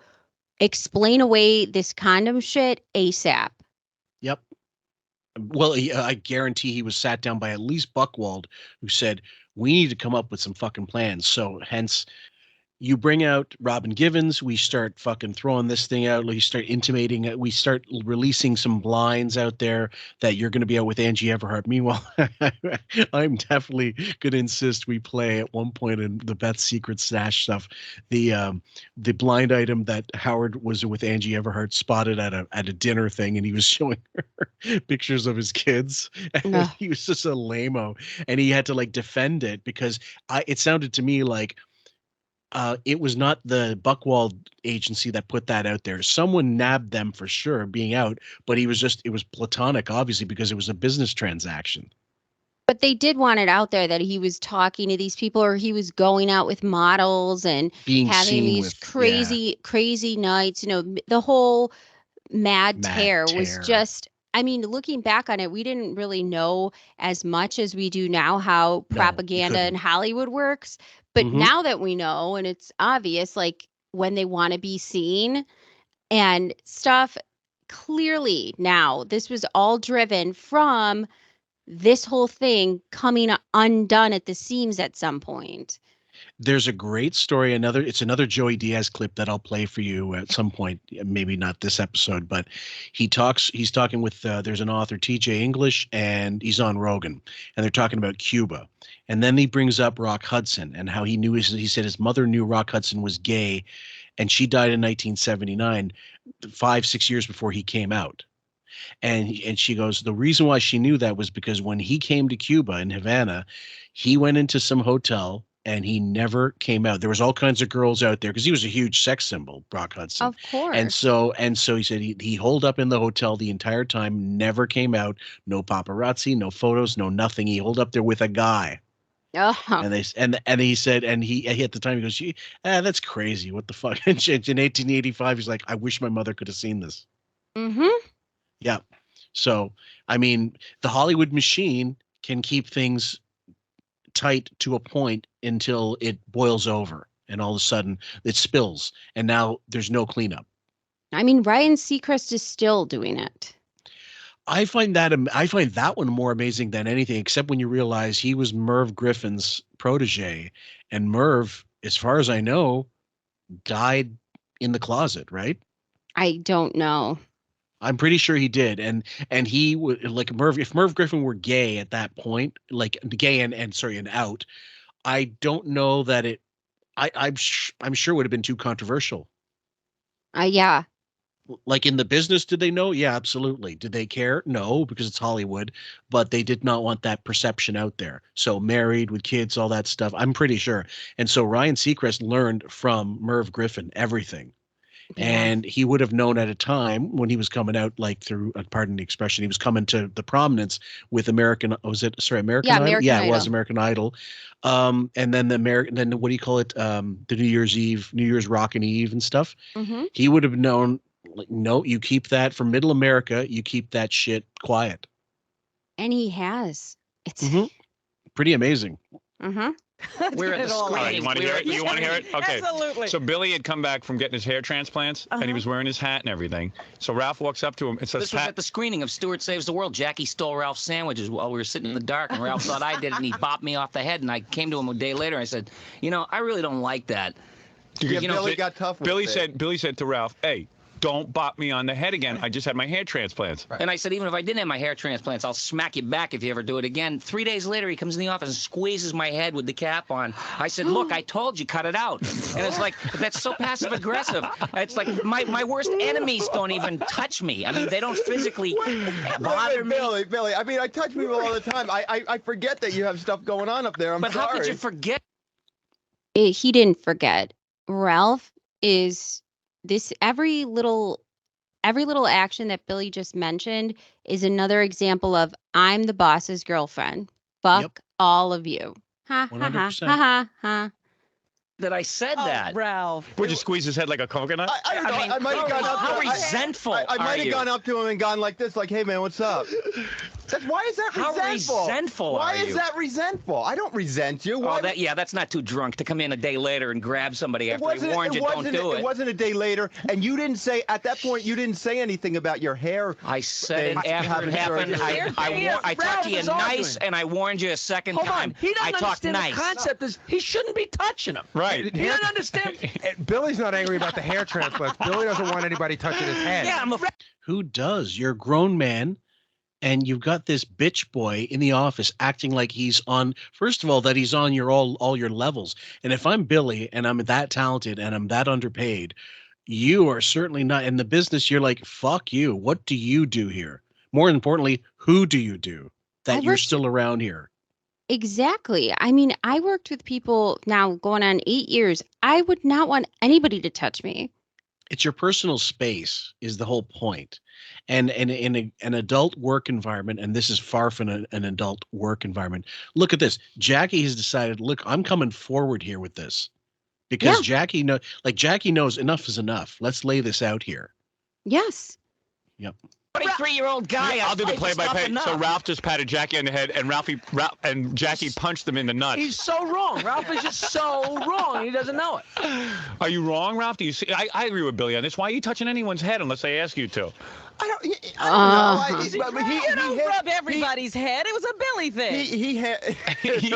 explain away this condom shit ASAP. Yep. Well, I guarantee he was sat down by at least Buchwald, who said, we need to come up with some fucking plans. So hence, you bring out Robin Givens, we start fucking throwing this thing out, we start intimating, we start releasing some blinds out there that you're going to be out with Angie Everhart. Meanwhile, I'm definitely going to insist we play at one point in the Beth Secret Stash stuff, the blind item that Howard was with Angie Everhart spotted at a dinner thing, and he was showing her pictures of his kids. And he was just a lame-o, and he had to like defend it because it sounded to me like it was not the Buchwald agency that put that out there. Someone nabbed them for sure being out, but it was platonic, obviously, because it was a business transaction. But they did want it out there that he was talking to these people or he was going out with models and having these crazy nights. The whole mad tear was just, I mean, looking back on it, we didn't really know as much as we do now how propaganda in Hollywood works. But now that we know, and it's obvious, like when they want to be seen and stuff, clearly now this was all driven from this whole thing coming undone at the seams at some point. There's a great story. It's another Joey Diaz clip that I'll play for you at some point. Maybe not this episode, but he's talking with, there's an author, TJ English, and he's on Rogan, and they're talking about Cuba. And then he brings up Rock Hudson and how he said his mother knew Rock Hudson was gay, and she died in 1979, 5-6 years before he came out. And she goes, the reason why she knew that was because when he came to Cuba in Havana, he went into some hotel and he never came out. There was all kinds of girls out there because he was a huge sex symbol, Rock Hudson. Of course. And so he said he holed up in the hotel the entire time, never came out, no paparazzi, no photos, no nothing. He holed up there with a guy. And he said, and he at the time he goes, that's crazy. What the fuck? And in 1885, he's like, I wish my mother could have seen this. Mm-hmm. Yeah. So, I mean, the Hollywood machine can keep things tight to a point until it boils over, and all of a sudden it spills, and now there's no cleanup. I mean, Ryan Seacrest is still doing it. I find that one more amazing than anything, except when you realize he was Merv Griffin's protege, and Merv, as far as I know, died in the closet, right? I don't know. I'm pretty sure he did, and he would, like, Merv. If Merv Griffin were gay at that point, like gay and out, I don't know that it. I'm sure it would have been too controversial. Yeah. Like, in the business, did they know? Yeah, absolutely. Did they care? No, because it's Hollywood, but they did not want that perception out there. So married with kids, all that stuff, I'm pretty sure. And so Ryan Seacrest learned from Merv Griffin everything. Yeah. And he would have known at a time when he was coming out, like, through, pardon the expression, he was coming to the prominence with American Idol? Yeah, American Idol. It was American Idol. And then then what do you call it? The New Year's Rockin' Eve and stuff. Mm-hmm. He would have known, like, no, you keep that for middle America, you keep that shit quiet. And he has. It's pretty amazing. Mm-hmm. We're at the screening. You want to hear it? You want to hear it? Okay. Absolutely. So Billy had come back from getting his hair transplants, and he was wearing his hat and everything. So Ralph walks up to him and says, "This was at the screening of Stewart Saves the World. Jackie stole Ralph's sandwiches while we were sitting in the dark, and Ralph thought I did it, and he bopped me off the head. And I came to him a day later, and I said, I really don't like that." Billy got tough with it. Billy said to Ralph, "Hey, don't bop me on the head again. I just had my hair transplants." And I said, even if I didn't have my hair transplants, I'll smack you back if you ever do it again. 3 days later, he comes in the office and squeezes my head with the cap on. I said, "Look, I told you, cut it out." And it's like, that's so passive aggressive. It's like my worst enemies don't even touch me. I mean, they don't physically bother me. Billy, I mean, I touch people all the time. I forget that you have stuff going on up there. But sorry. How could you forget? He didn't forget. Ralph is this every little action that Billy just mentioned is another example of I'm the boss's girlfriend. Fuck all of you. Ha ha ha ha ha ha. That I said that. Ralph. Would you squeeze his head like a coconut? I don't know. I might have gone up to How him. resentful I might have gone up to him and gone like this, like, "Hey, man, what's up?" Why is that How resentful? resentful Why are is you? that resentful? I don't resent you. Why? That's not too drunk to come in a day later and grab somebody after he warned you don't do it. It wasn't a day later, and you didn't say, at that point, you didn't say anything about your hair. I said it after it happened. I talked to you nice, and I warned you a second time. He doesn't I talked understand nice. the concept is he shouldn't be touching him. Right. He doesn't understand. Billy's not angry about the hair transplants. Billy doesn't want anybody touching his head. Yeah, Who does? You're a grown man, and you've got this bitch boy in the office acting like he's on, first of all, that he's on all your levels. And if I'm Billy and I'm that talented and I'm that underpaid, you are certainly not in the business. You're like, fuck you. What do you do here? More importantly, who do you do that you're still around here? Exactly. I mean, I worked with people now going on 8 years. I would not want anybody to touch me. It's your personal space is the whole point. And in an adult work environment, and this is far from an adult work environment. Look at this. Jackie has decided, look, I'm coming forward here with this because Jackie knows enough is enough. Let's lay this out here. Yes. Yep. 23-year-old guy. I'll do the play-by-play. So Ralph just patted Jackie on the head, and Ralph and Jackie punched him in the nuts. He's so wrong. Ralph is just so wrong. He doesn't know it. Are you wrong, Ralph? Do you see? I agree with Billy on this. Why are you touching anyone's head unless they ask you to? I don't know. You don't rub everybody's head. It was a Billy thing. He had a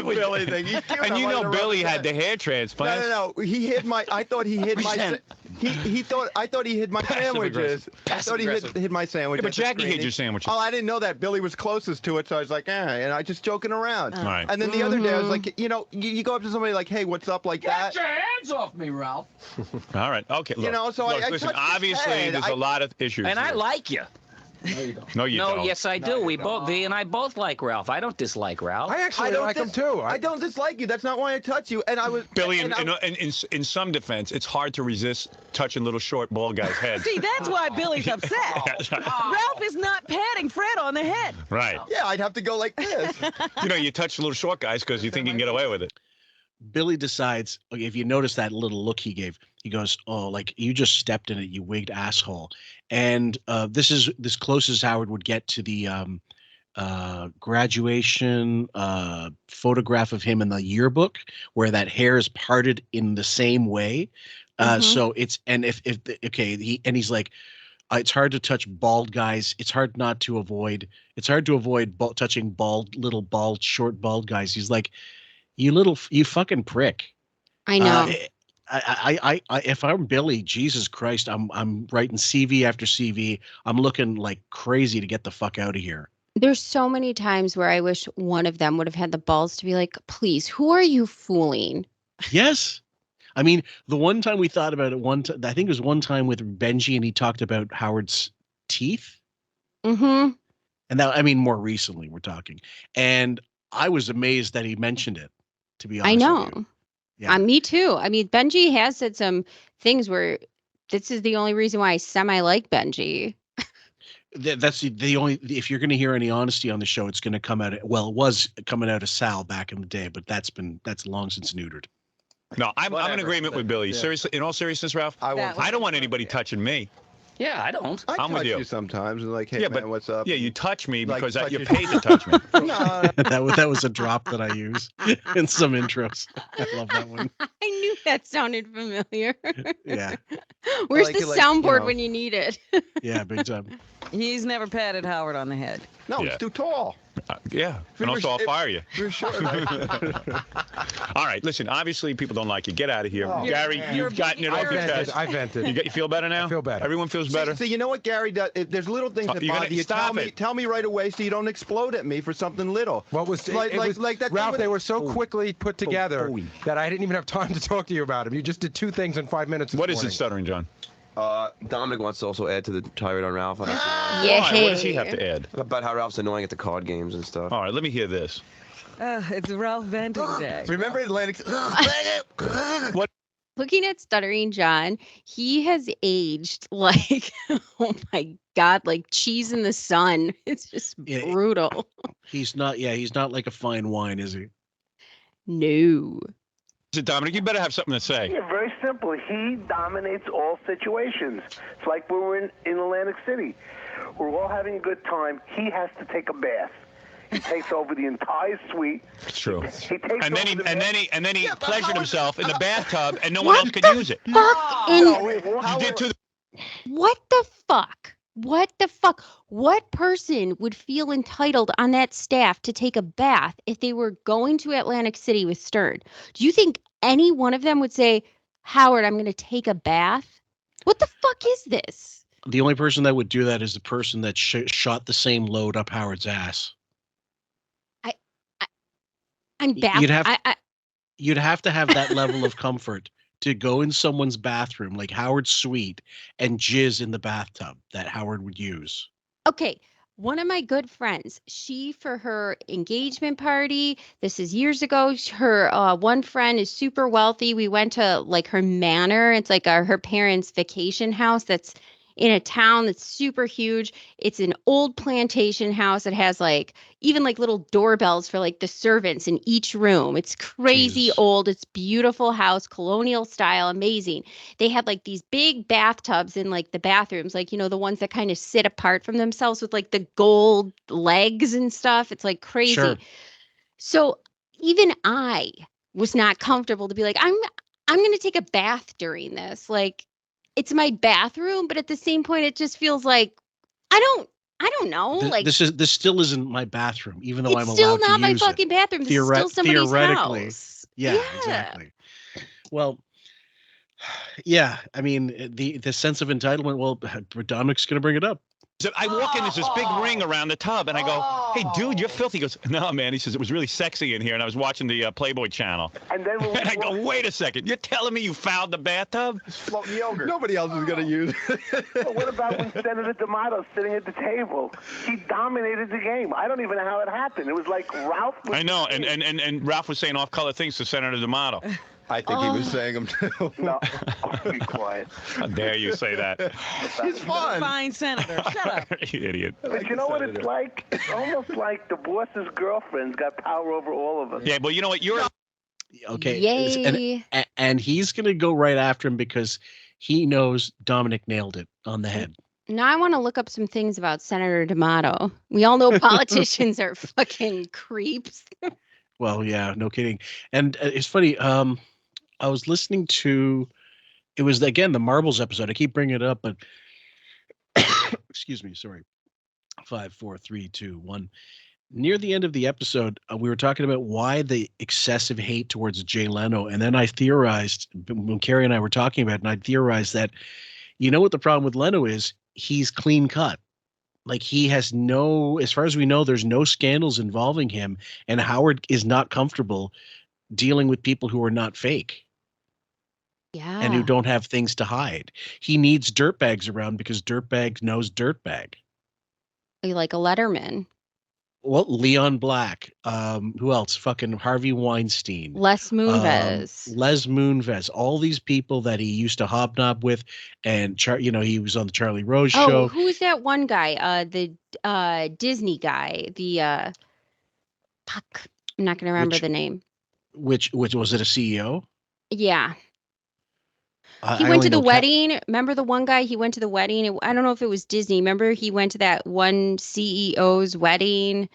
Billy thing. He's cute. And you know Billy had the hair transplant. No. He hid my. I thought he hid my. I thought he hid my sandwiches. I thought he hid my sandwiches. Yeah, but Jackie hid your sandwiches. Oh, I didn't know that. Billy was closest to it, so I was like, and I just joking around. Right. And then the other day, I was like, you go up to somebody like, hey, what's up, like that. Get your hands off me, Ralph. All right. Okay. Look, so look, I listen. touched his Obviously, head. there's a lot of issues. And here. I like you. No, you don't. Yes, I do. We both, V and I both like Ralph. I don't dislike Ralph. I actually like him too. I don't dislike you. That's not why I touch you. And I was Billy. In some defense, it's hard to resist touching little short bald guys' heads. See, that's why Billy's upset. Ralph is not patting Fred on the head. Right. Yeah, I'd have to go like this. You touch little short guys because you think you can get away with it. Billy decides, okay, if you notice that little look he gave, he goes, oh, like you just stepped in it, you wigged asshole. And this is as close as Howard would get to the graduation photograph of him in the yearbook where that hair is parted in the same way. So it's, and he's like, it's hard to touch bald guys. It's hard to avoid touching little bald, short bald guys. He's like, you fucking prick. I know. I if I'm Billy, Jesus Christ, I'm writing CV after CV. I'm looking like crazy to get the fuck out of here. There's so many times where I wish one of them would have had the balls to be like, please, who are you fooling? Yes. I mean, the one time we thought about it, I think it was one time with Benji, and he talked about Howard's teeth. Mm-hmm. And that, I mean, more recently we're talking. And I was amazed that he mentioned it, to be honest. I know. With you. Yeah. Me too. I mean, Benji has said some things where this is the only reason why I semi-like Benji. That's the only, if you're going to hear any honesty on the show, it's going to come out. Well, it was coming out of Sal back in the day, but that's long since neutered. No, I'm in agreement with Billy. Yeah. Seriously, in all seriousness, Ralph, I don't want anybody touching me. Yeah, I don't. I'm with you. Sometimes, and like, hey, yeah, man, but what's up? Yeah, you touch me Like, because touch you're your- paid to touch me. No. that was a drop that I use in some intros. I love that one. I knew that sounded familiar. Yeah. Where's like the it, like, soundboard when you need it? Yeah, big time. He's never patted Howard on the head. No, Yeah. he's too tall. Yeah, and also I'll fire you. For sure. All right, listen, obviously people don't like you. Get out of here. Oh, Gary, you've gotten it off your chest. I vented. You feel better now? I feel better. Everyone feels better? See, you know what Gary does? If there's little things that you're bother gonna you. stop it. Tell me right away so you don't explode at me for something little. What was like that? Ralph, they were so quickly put together that I didn't even have time to talk to you about them. You just did 2 things in 5 minutes. What is it, Stuttering John? Dominic wants to also add to the tirade on Ralph. Why? What does he have to add? About how Ralph's annoying at the card games and stuff. All right, let me hear this. It's Ralph venting day. Remember Atlantic? What? Looking at Stuttering John, he has aged like, oh my God, like cheese in the sun. It's just brutal. He's not like a fine wine, is he? No. Dominic, you better have something to say. Yeah, very simple. He dominates all situations. It's like we were in Atlantic City. We're all having a good time. He has to take a bath. He takes over the entire suite. It's true. He takes And then he pleasured himself in the bathtub, and no What one else could use it. Fuck You did to the. What the fuck? What the fuck? What person would feel entitled on that staff to take a bath if they were going to Atlantic City with Stern? Do you think any one of them would say, Howard, I'm going to take a bath? What the fuck is this? The only person that would do that is the person that shot the same load up Howard's ass. I'm baffled. You'd have to have that level of comfort to go in someone's bathroom, like Howard's suite, and jizz in the bathtub that Howard would use. Okay, one of my good friends, she, for her engagement party, this is years ago, her one friend is super wealthy. We went to like her manor. It's like her parents' vacation house that's in a town that's super huge. It's an old plantation house. It has like even like little doorbells for like the servants in each room. It's crazy old. It's beautiful house, colonial style, amazing. They had like these big bathtubs in like the bathrooms, like, you know, the ones that kind of sit apart from themselves with like the gold legs and stuff. It's like crazy. Sure. So even I was not comfortable to be like, I'm going to take a bath during this. Like, it's my bathroom, but at the same point, it just feels like I don't know. This still isn't my bathroom, even though I'm allowed to use it. It's still not my fucking bathroom. This is still somebody's theoretically, house. Yeah, exactly. Well, yeah, I mean the sense of entitlement. Well, Dominic's going to bring it up. So I walk in, there's this big ring around the tub, and I go, "Hey, dude, you're filthy." He goes, "No, man." He says, "It was really sexy in here," and I was watching the Playboy channel. And then and I go, "Wait a second, you're telling me you fouled the bathtub?" It's floating yogurt. Nobody else is going to use it. But what about when Senator D'Amato's sitting at the table? He dominated the game. I don't even know how it happened. It was like Ralph was... I know, and Ralph was saying off-color things to Senator D'Amato. I think he was saying them too. No, be quiet. How dare you say that? He's fun. Fine senator. Shut up. You idiot. But you know what it's like? It's almost like the boss's girlfriend's got power over all of us. Yeah, well, you know what? You're... Okay. Yay. And he's going to go right after him because he knows Dominic nailed it on the head. Now I want to look up some things about Senator D'Amato. We all know politicians are fucking creeps. Well, yeah, no kidding. And it's funny. I was listening to, it was, again, the Marbles episode. I keep bringing it up, but excuse me, sorry. 5, 4, 3, 2, 1. Near the end of the episode, we were talking about why the excessive hate towards Jay Leno. And then I theorized, when Carrie and I were talking about it, and I theorized that, you know what the problem with Leno is? He's clean cut. Like, he has no, as far as we know, there's no scandals involving him. And Howard is not comfortable dealing with people who are not fake. Yeah. And who don't have things to hide. He needs dirtbags around because dirtbag knows dirtbag. Like a Letterman. Well, Leon Black. Who else? Fucking Harvey Weinstein. Les Moonves. Les Moonves. All these people that he used to hobnob with, and he was on the Charlie Rose show. Oh, who's that one guy? The Disney guy. The fuck. I'm not going to remember the name. Which was it? A CEO? Yeah. He went to the wedding. Remember the one guy? He went to the wedding. I don't know if it was Disney. Remember he went to that one CEO's wedding?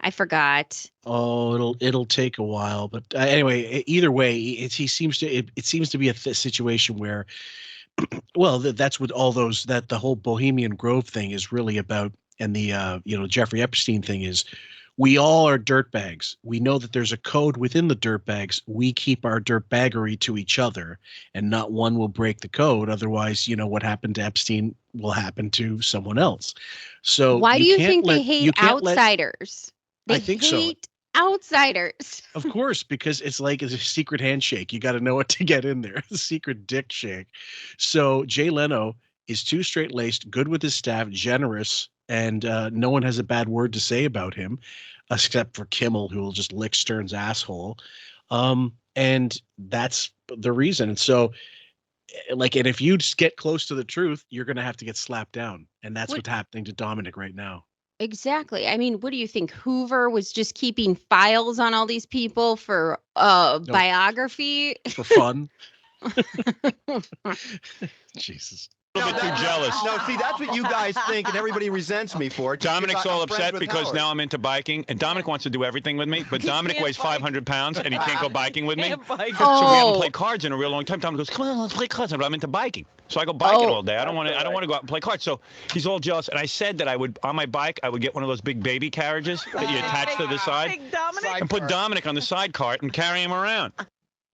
I forgot. Oh, it'll take a while, but anyway, either way, it seems to be a situation where, well, that's what all those, that the whole Bohemian Grove thing is really about, and the Jeffrey Epstein thing is. We all are dirtbags. We know that there's a code within the dirtbags. We keep our dirtbaggery to each other, and not one will break the code. Otherwise, what happened to Epstein will happen to someone else. So why do you think they hate outsiders? I think so. They hate outsiders. Of course, because it's like a secret handshake. You got to know what to get in there. Secret dick shake. So Jay Leno is too straight-laced, good with his staff, generous, and no one has a bad word to say about him, except for Kimmel, who will just lick Stern's asshole. And that's the reason. And so, and if you just get close to the truth, you're going to have to get slapped down. And that's what's happening to Dominic right now. Exactly. I mean, what do you think? Hoover was just keeping files on all these people for biography? For fun. Jesus. A little bit too jealous. No, see, that's what you guys think, and everybody resents me for it. Dominic's all upset because now I'm into biking, and Dominic wants to do everything with me, but Dominic weighs 500 pounds, and he can't go biking with me. So we haven't played cards in a real long time. Dominic goes, "Come on, let's play cards." But I'm into biking, so I go biking all day. I don't want to go out and play cards. So he's all jealous, and I said that I would, on my bike, I would get one of those big baby carriages that you attach to the side, and put Dominic on the side cart and carry him around.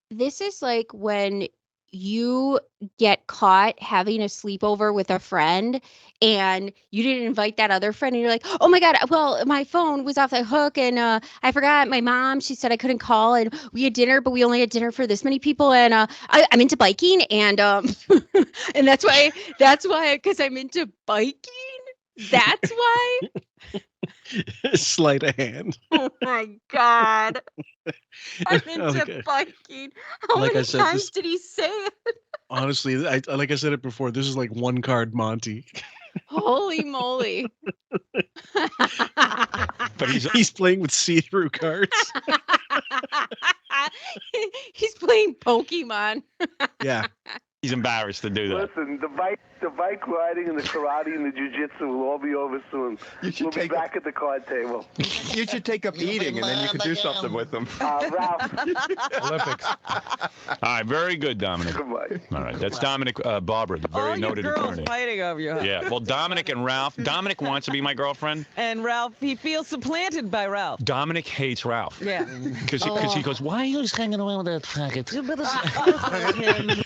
This is like when you get caught having a sleepover with a friend and you didn't invite that other friend and you're like, oh my God, well, my phone was off the hook and I forgot my mom. She said I couldn't call and we had dinner, but we only had dinner for this many people. And I'm into biking and and that's why, because I'm into biking. That's why. Sleight of hand. Oh my God. I'm into biking. How many times did he say it? Honestly, like I said it before, this is like one card Monty. Holy moly. But he's playing with see-through cards. He's playing Pokemon. Yeah. He's embarrassed to do that. Listen, the bike riding and the karate and the jiu-jitsu will all be over soon. We'll be back at the card table. You should take up eating, and then you could do something with them. Ralph. Olympics. All right, very good, Dominic. Goodbye. All right, that's Dominic Barber, the very noted attorney. Fighting over you. Yeah, well, Dominic and Ralph. Dominic wants to be my girlfriend. And Ralph, he feels supplanted by Ralph. Dominic hates Ralph. Yeah. Because he goes, why are you just hanging around with that faggot? You better him.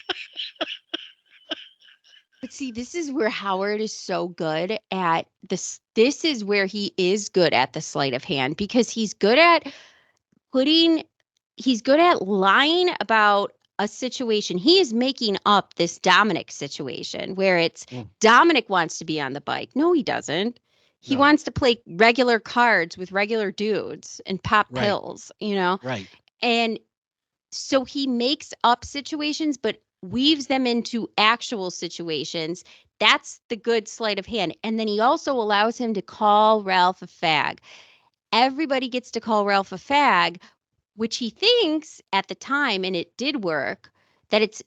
But See, this is where Howard is so good at this. This is where he is good at the sleight of hand because he's good at lying about a situation. He is making up this Dominic situation where it's Dominic wants to be on the bike. No, he doesn't. He wants to play regular cards with regular dudes and pop pills, you know? Right. And so he makes up situations, but weaves them into actual situations. That's the good sleight of hand. And then he also allows him to call Ralph a fag. Everybody gets to call Ralph a fag, which he thinks at the time, and it did work, that it's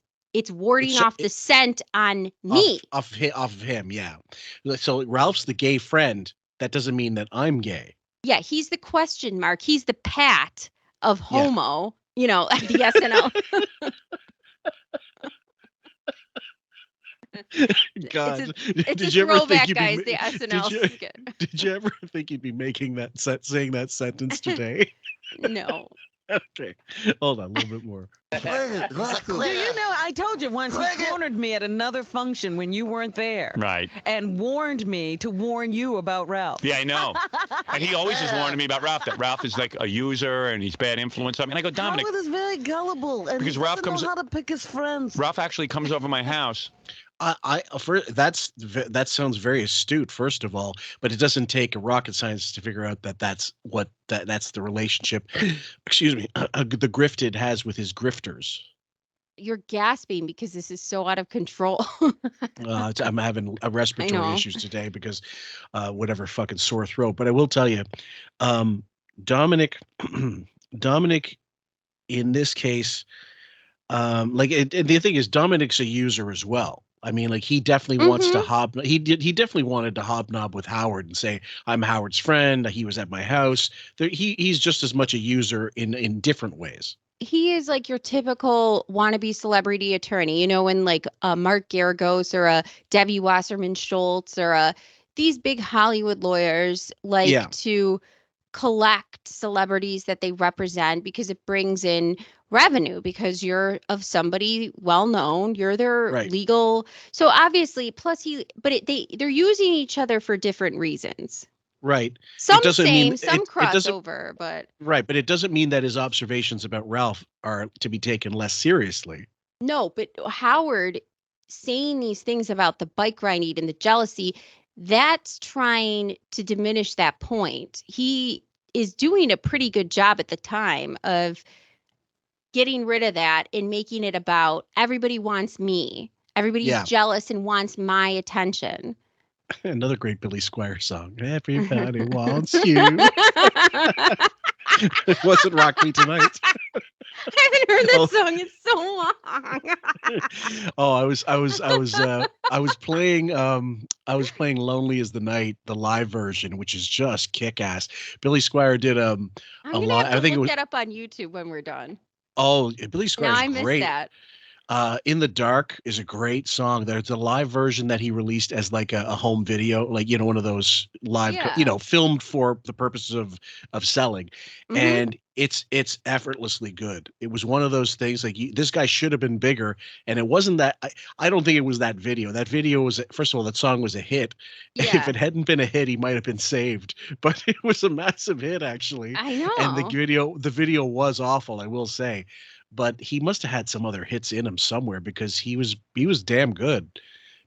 warding off the scent on me. Off of him, yeah. So Ralph's the gay friend. That doesn't mean that I'm gay. Yeah, he's the question mark. He's the Pat of homo, you know, at the SNL. God, it's a throwback, guys. The SNL skit. Did you ever think you'd be making that saying that sentence today? No. Okay, hold on a little bit more. Do you know, I told you once he cornered me at another function when you weren't there. Right. And warned me to warn you about Ralph. Yeah, I know. And he always is warning me about Ralph, that Ralph is like a user and he's bad influence on me. And I go, Dominic. Howard is very gullible. And because he Ralph doesn't know how to pick his friends. Ralph actually comes over my house. That sounds very astute, first of all, but it doesn't take a rocket scientist to figure out that that's the relationship. Excuse me, the grifted has with his grifters. You're gasping because this is so out of control. I'm having respiratory issues today because whatever fucking sore throat. But I will tell you, Dominic, in this case, the thing is, Dominic's a user as well. I mean, like he definitely wants to He definitely wanted to hobnob with Howard and say, "I'm Howard's friend. He was at my house." He's just as much a user in different ways. He is like your typical wannabe celebrity attorney. You know, when like Mark Garagos or a Debbie Wasserman Schultz or these big Hollywood lawyers like to collect celebrities that they represent because it brings in revenue because you're of somebody well known, you're their legal. So obviously, plus they're using each other for different reasons. Right. Some crossover, but right, but it doesn't mean that his observations about Ralph are to be taken less seriously. No, but Howard saying these things about the bike ride and the jealousy, that's trying to diminish that point. He is doing a pretty good job at the time of getting rid of that and making it about everybody wants me. Everybody's jealous and wants my attention. Another great Billy Squier song. Everybody wants you. It wasn't Rock Me Tonight. I haven't heard that song in so long. I was playing Lonely as the Night, the live version, which is just kick-ass. Billy Squier did a lot. I think look that up on YouTube when we're done. Oh, Billy Squier is great. Missed that. In the Dark is a great song. There's a live version that he released as like a home video, like, you know, one of those live, filmed for the purposes of selling. And it's effortlessly good. It was one of those things like this guy should have been bigger. And it wasn't that. I don't think it was that video. That video was, first of all, that song was a hit. Yeah. If it hadn't been a hit, he might have been saved. But it was a massive hit, actually. I know. And the video was awful, I will say. But he must have had some other hits in him somewhere because he was damn good.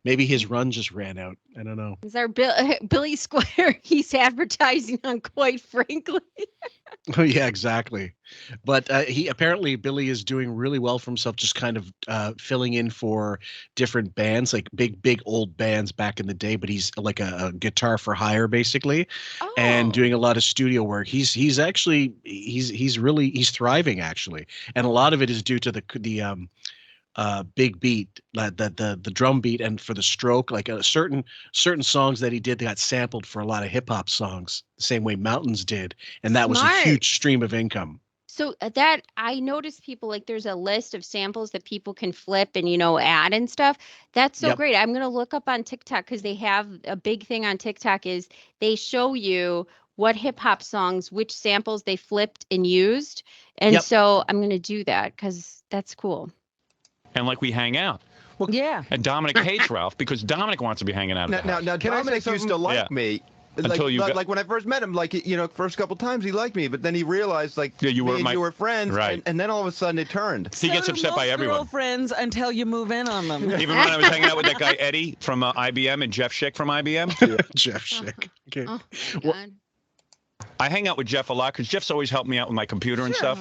Maybe his run just ran out. I don't know. Is our Billy Squier? He's advertising on Quite Frankly. Oh yeah, exactly. But Billy is doing really well for himself, just kind of filling in for different bands, like big old bands back in the day. But he's like a guitar for hire basically, and doing a lot of studio work. He's thriving actually, and a lot of it is due to the big beat, the drum beat, and for the stroke, like certain songs that he did that got sampled for a lot of hip hop songs, the same way Mountains did, and that was a huge stream of income. So that I noticed people like there's a list of samples that people can flip and add and stuff. That's so great. I'm gonna look up on TikTok because they have a big thing on TikTok is they show you what hip hop songs, which samples they flipped and used, and so I'm gonna do that because that's cool. And like we hang out. Well, yeah. And Dominic hates Ralph because Dominic wants to be hanging out at the house. Now Dominic used to like me. Until like when I first met him, first couple times he liked me, but then he realized you were friends, right? And then all of a sudden it turned. He gets upset by everyone. Girlfriends until you move in on them. Even when I was hanging out with that guy Eddie from IBM and Jeff Schick from IBM. Jeff Schick. Okay. Oh, God. I hang out with Jeff a lot because Jeff's always helped me out with my computer and stuff.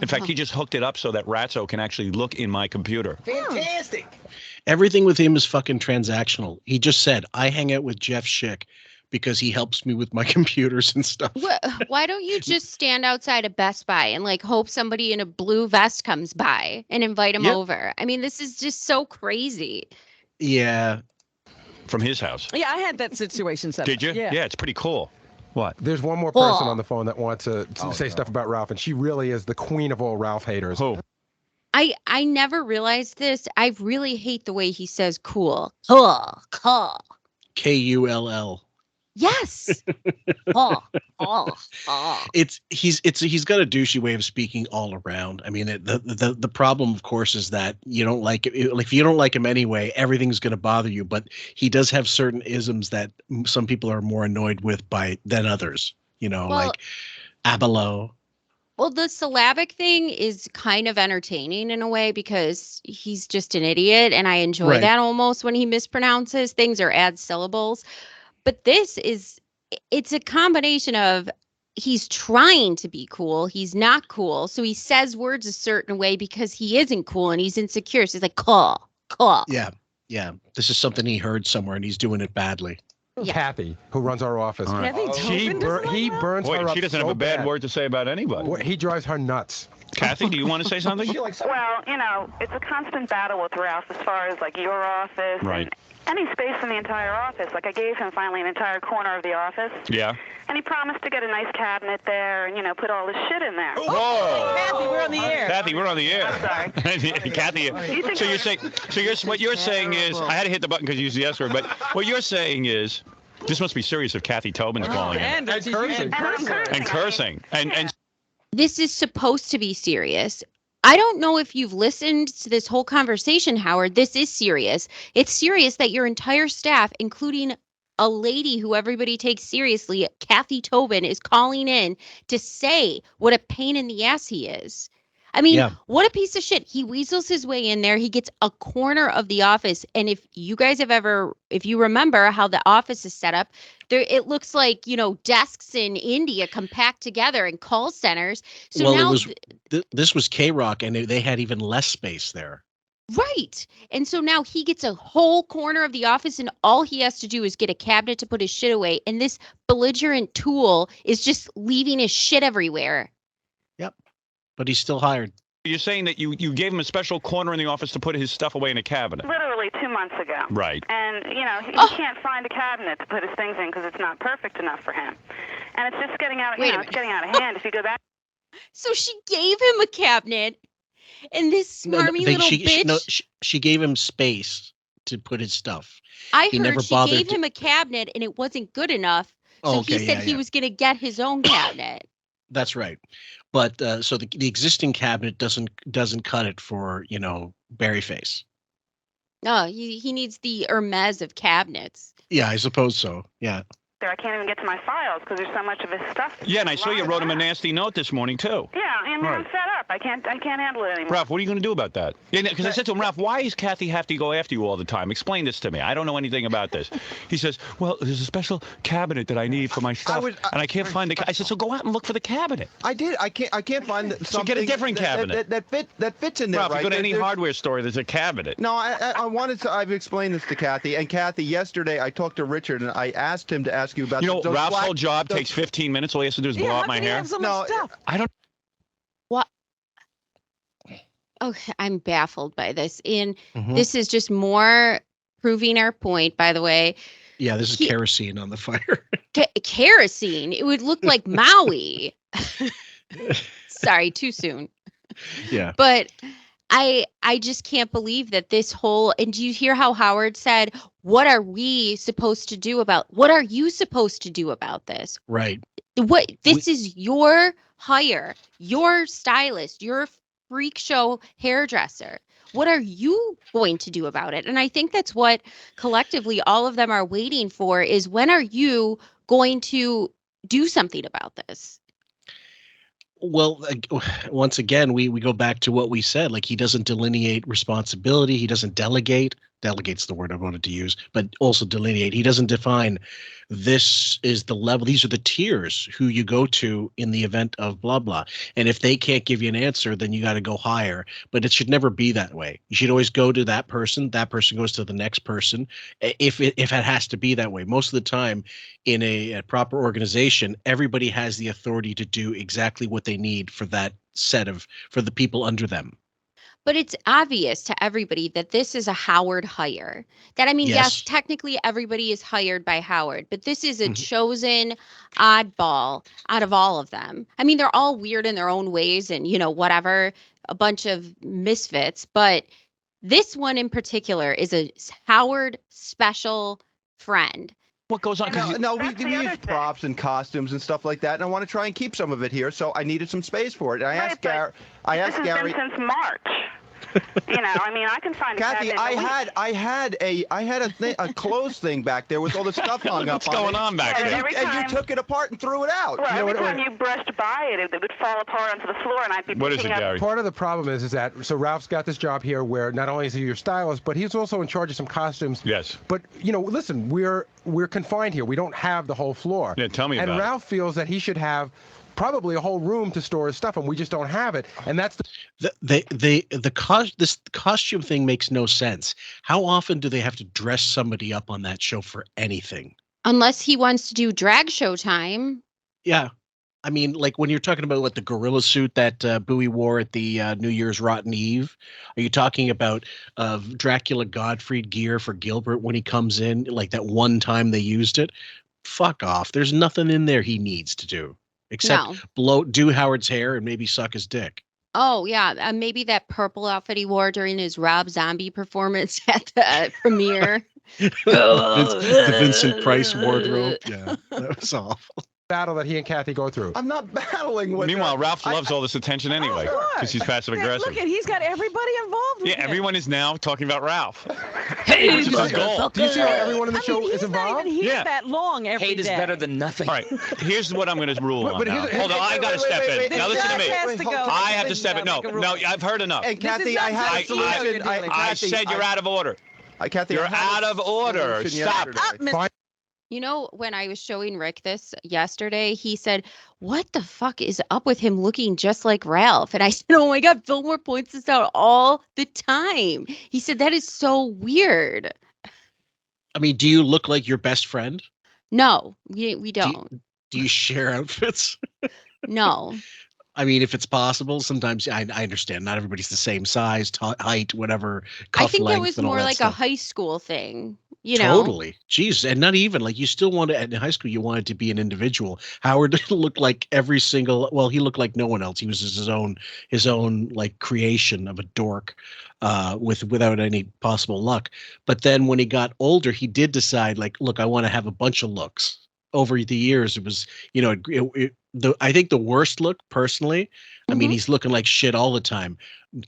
In fact, he just hooked it up so that Ratso can actually look in my computer. Fantastic. Everything with him is fucking transactional. He just said, I hang out with Jeff Schick because he helps me with my computers and stuff. Why don't you just stand outside of Best Buy and hope somebody in a blue vest comes by and invite him over? I mean, this is just so crazy. Yeah. From his house. Yeah, I had that situation set Did you? up. Yeah, it's pretty cool. What? There's one more person on the phone that wants to say stuff about Ralph, and she really is the queen of all Ralph haters. Who? I never realized this. I really hate the way he says cool. Cool. Kull. Yes. He's got a douchey way of speaking all around. I mean, the problem, of course, is that you don't like it. If you don't like him anyway, everything's going to bother you. But he does have certain isms that some people are more annoyed with than others. Like abelo. Well, the syllabic thing is kind of entertaining in a way because he's just an idiot, and I enjoy that almost when he mispronounces things or adds syllables. But it's a combination of he's trying to be cool. He's not cool. So he says words a certain way because he isn't cool and he's insecure. So he's like, cool. Yeah. This is something he heard somewhere and he's doing it badly. Yeah. Kathy, who runs our office. He burns her up. She doesn't have a bad word to say about anybody. He drives her nuts. Kathy, do you want to say something? Well, it's a constant battle with Ralph as far as your office. Right. Any space in the entire office. I gave him finally an entire corner of the office. Yeah. And he promised to get a nice cabinet there and, put all this shit in there. Whoa! Kathy, we're on the air. Kathy, we're on the air. I'm sorry. Kathy, what you're saying is, I had to hit the button because you used the S word, but what you're saying is, this must be serious if Kathy Tobin's calling in. And cursing. And this is supposed to be serious. I don't know if you've listened to this whole conversation, Howard. This is serious. It's serious that your entire staff, including a lady who everybody takes seriously, Kathy Tobin, is calling in to say what a pain in the ass he is. I mean, what a piece of shit. He weasels his way in there. He gets a corner of the office. And if you guys if you remember how the office is set up, it looks like, desks in India compact together and call centers. So now this was K-Rock and they had even less space there. Right. And so now he gets a whole corner of the office and all he has to do is get a cabinet to put his shit away. And this belligerent tool is just leaving his shit everywhere. Yep. But he's still hired. You're saying that you gave him a special corner in the office to put his stuff away in a cabinet. Literally 2 months ago. Right. And, he can't find a cabinet to put his things in because it's not perfect enough for him. And it's just getting out, it's getting out of hand. If you go back. So she gave him a cabinet and this smarmy little bitch. She gave him space to put his stuff. I heard she gave him a cabinet and it wasn't good enough. So he said he was going to get his own cabinet. That's right. But so the existing cabinet doesn't cut it for, Berryface. No, he needs the Hermes of cabinets. Yeah, I suppose so. Yeah. There, I can't even get to my files because there's so much of his stuff. Yeah, and I saw you wrote him a nasty note this morning too. Yeah, I'm fed up. I can't handle it anymore. Ralph, what are you going to do about that? Because I said to him, Ralph, why does Kathy have to go after you all the time? Explain this to me. I don't know anything about this. He says, well, there's a special cabinet that I need for my stuff, and I can't find the. I said, so go out and look for the cabinet. I did. I can't find something. So get a different cabinet that fits in there. Ralph, right? you go to any hardware store, there's a cabinet. No, I wanted to. I've explained this to Kathy, and Kathy, yesterday I talked to Richard and I asked him to ask you about. Ralph's whole job takes 15 minutes. All he has to do is blow out my hair. I don't. What? Okay, I'm baffled by this. And this is just more proving our point, by the way. Yeah, this is kerosene on the fire. Kerosene? It would look like Maui. Sorry, too soon. Yeah. But I just can't believe that this whole, and do you hear how Howard said, what are you supposed to do about this? Right. This is your hire, your stylist, your freak show hairdresser. What are you going to do about it? And I think that's what collectively all of them are waiting for is when are you going to do something about this? Well, once again, we go back to what we said. Like, he doesn't delineate responsibility. He doesn't delegate. Delegate's the word I wanted to use, but also delineate. He doesn't define this is the level. These are the tiers who you go to in the event of blah, blah. And if they can't give you an answer, then you got to go higher. But it should never be that way. You should always go to that person. That person goes to the next person. If it has to be that way. Most of the time in a proper organization, everybody has the authority to do exactly what they need for that for the people under them. But it's obvious to everybody that this is a Howard hire. That, I mean, yes, technically everybody is hired by Howard, but this is a chosen oddball out of all of them. I mean, they're all weird in their own ways and, whatever, a bunch of misfits. But this one in particular is a Howard special friend. What goes on? No, we use props and costumes and stuff like that, and I want to try and keep some of it here, so I needed some space for it. And I asked Gary. This has been since March. I mean, I can find Kathy, I had a clothes thing back there with all the stuff hung up. What's going on back there? And you took it apart and threw it out. Well, every time you brushed by it, it would fall apart onto the floor, and I'd be picking up. Gary? Part of the problem is that Ralph's got this job here where not only is he your stylist, but he's also in charge of some costumes. Yes. But listen, we're confined here. We don't have the whole floor. Yeah, tell me about it. And Ralph feels that he should have probably a whole room to store his stuff, and we just don't have it. And that's this costume thing makes no sense. How often do they have to dress somebody up on that show for anything? Unless he wants to do drag show time. Yeah. I mean, like when you're talking about the gorilla suit that Bowie wore at the New Year's Rotten Eve, are you talking about Dracula Gottfried gear for Gilbert when he comes in, like that one time they used it? Fuck off. There's nothing in there he needs to do. Except do Howard's hair and maybe suck his dick. Oh, yeah. Maybe that purple outfit he wore during his Rob Zombie performance at the premiere. The Vincent Price wardrobe. Yeah, that was awful. Battle that he and Kathy go through. I'm not battling with Meanwhile, Ralph loves all this attention anyway because he's passive aggressive. Look he's got everybody involved with him. Everyone is now talking about Ralph. Hey, do you see how everyone in the show is involved? He's not even here that long every Hate is better than nothing. All right, here's what I'm going to rule on now. Hold on, I got to step in. Now listen to me. I have to step in. No, I've heard enough. And Kathy, I have a solution. I said you're out of order. Kathy, you're out of order. Stop. When I was showing Rick this yesterday, he said, "What the fuck is up with him looking just like Ralph?" And I said, "Oh my God, Fillmore points this out all the time." He said, "That is so weird." I mean, do you look like your best friend? No, we don't. Do you share outfits? No. I mean, if it's possible, sometimes I understand. Not everybody's the same size, height, whatever. I think that was more like a high school thing. Totally. Jeez. And not even like you still want to, in high school, you wanted to be an individual. Howard looked like he looked like no one else. He was his own like creation of a dork without any possible luck. But then when he got older, he did decide like, look, I want to have a bunch of looks. Over the years, it was, I think the worst look personally, I mean, he's looking like shit all the time.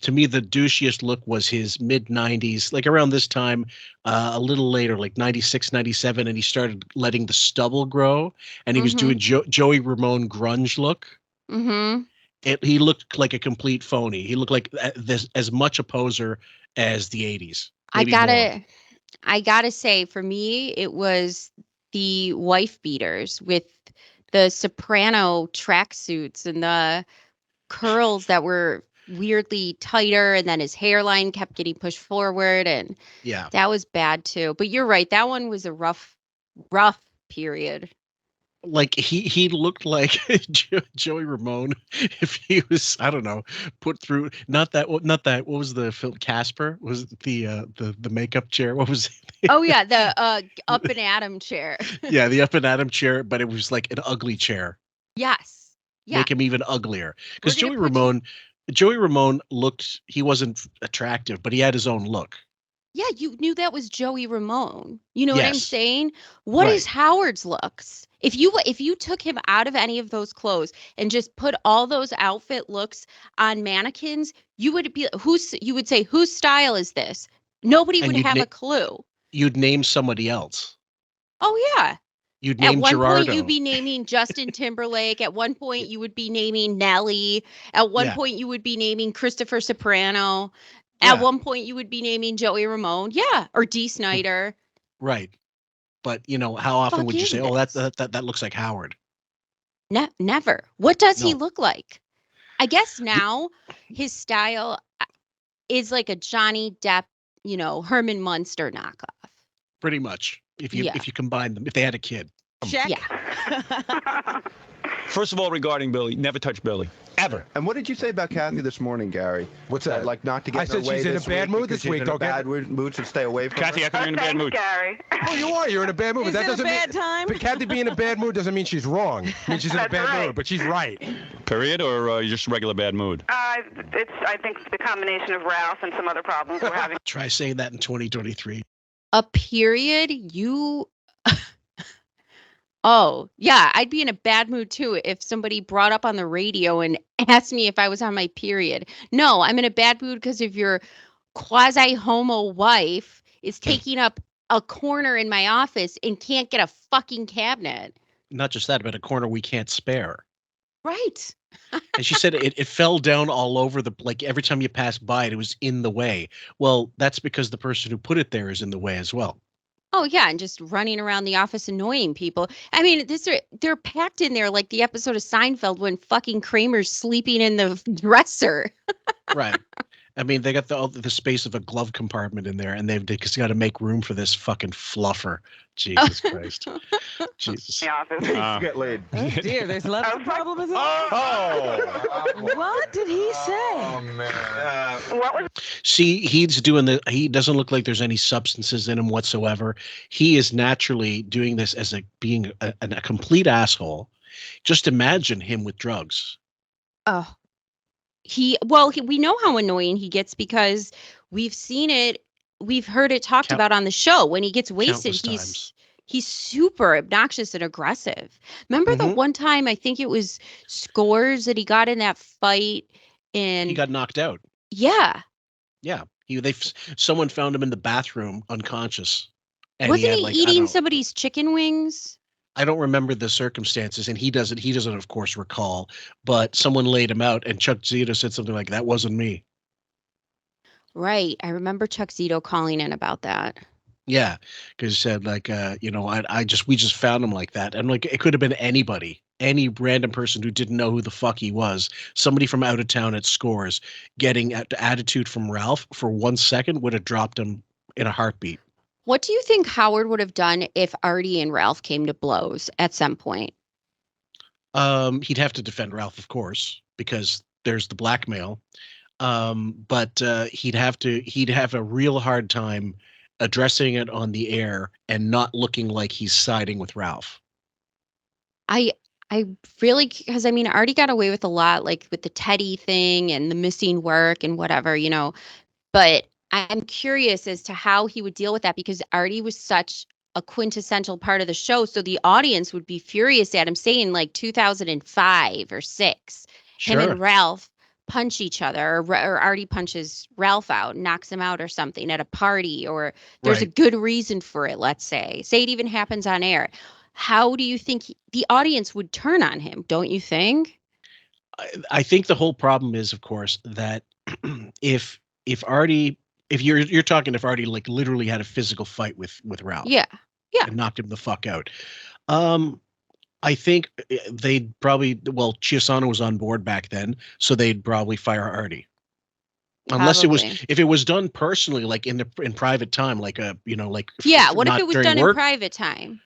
To me, the douchiest look was his mid-90s, like around this time, a little later, like 96, 97, and he started letting the stubble grow, and he was doing Joey Ramone grunge look. Mm-hmm. He looked like a complete phony. He looked like as much a poser as the 80s. I gotta say, for me, it was the wife beaters with the soprano tracksuits and the curls that were weirdly tighter, and then his hairline kept getting pushed forward, and that was bad too. But you're right, that one was a rough period. Like he looked like Joey Ramone if he was, I don't know, put through not that what was the film Casper? Was it the makeup chair? What was it? Oh yeah, the up and Adam chair. Yeah, the up and Adam chair, but it was like an ugly chair. Yes. Yeah. Make him even uglier. Because Joey Ramone looked, he wasn't attractive, but he had his own look. Yeah, you knew that was Joey Ramone. You know what I'm Yes. saying? What Right. is Howard's looks? If you took him out of any of those clothes and just put all those outfit looks on mannequins, you would say whose style is this? Nobody And would you'd have a clue. You'd name somebody else. Oh yeah. You'd At name one point Gerardo. you'd be naming Justin Timberlake. At one point you would be naming Nelly. At one Yeah. point you would be naming Christopher Soprano. Yeah. At one point you would be naming Joey Ramone. Yeah, or Dee Snider. Right. But how often would you Fuck say, is "Oh, that looks like Howard"? Never. What does he No. look like? I guess now his style is like a Johnny Depp, Herman Munster knockoff. Pretty much. If you Yeah. combine them, if they had a kid. Check. Yeah. First of all, regarding Billy, never touch Billy. Ever. And what did you say about Kathy this morning, Gary? What's that? Like not to get I in her said way she's in a this bad week mood this because week. She's in a Don't get- bad mood, so stay away from Kathy, her. I think you're in a bad mood. Gary. Oh, you are. You're in a bad mood. Is That it doesn't a bad mean, time? But Kathy being in a bad mood doesn't mean she's wrong. It means she's in a That's bad right. mood, but she's right. Period, or just regular bad mood? It's I think the combination of Ralph and some other problems we're having. Try saying that in 2023. A period, Oh, yeah, I'd be in a bad mood too if somebody brought up on the radio and asked me if I was on my period. No, I'm in a bad mood because of your quasi-homo wife is taking up a corner in my office and can't get a fucking cabinet. Not just that, but a corner we can't spare. Right. And she said it fell down all over like every time you passed by it was in the way. Well, that's because the person who put it there is in the way as well. Oh yeah, and just running around the office annoying people. I mean, they're packed in there like the episode of Seinfeld when fucking Kramer's sleeping in the dresser. Right. I mean, they got the space of a glove compartment in there, and they've just got to make room for this fucking fluffer. Jesus Christ. Jesus. Get laid. Oh dear, there's lots of problems. What did he say? Oh man. See, he doesn't look like there's any substances in him whatsoever. He is naturally doing this as being a complete asshole. Just imagine him with drugs. Oh. We know how annoying he gets because we've seen it, we've heard it talked about on the show. When he gets wasted, he's super obnoxious and aggressive. Remember the one time, I think it was Scores, that he got in that fight and he got knocked out. Yeah. Yeah. Someone found him in the bathroom unconscious. And wasn't had, he like, eating somebody's chicken wings? I don't remember the circumstances, and he doesn't of course recall, but someone laid him out and Chuck Zito said something like, "That wasn't me." Right. I remember Chuck Zito calling in about that. Yeah. Because he said we just found him like that. And like, it could have been anybody, any random person who didn't know who the fuck he was. Somebody from out of town at Scores getting attitude from Ralph for 1 second would have dropped him in a heartbeat. What do you think Howard would have done if Artie and Ralph came to blows at some point? He'd have to defend Ralph, of course, because there's the blackmail. But he'd have a real hard time addressing it on the air and not looking like he's siding with Ralph. I really, because I mean, Artie got away with a lot, like with the Teddy thing and the missing work and whatever, but I'm curious as to how he would deal with that because Artie was such a quintessential part of the show. So the audience would be furious at him saying like 2005 or 6, him and Ralph punch each other or Artie punches Ralph out, knocks him out or something at a party, or there's a good reason for it. Let's say it even happens on air. How do you think the audience would turn on him? Don't you think? I think the whole problem is, of course, that if Artie, if you're talking if Artie like literally had a physical fight with Ralph, yeah, and knocked him the fuck out, I think they'd probably, Chiasano was on board back then, so they'd probably fire Artie. Unless if it was done personally, like in private time, like what if it was done in private time?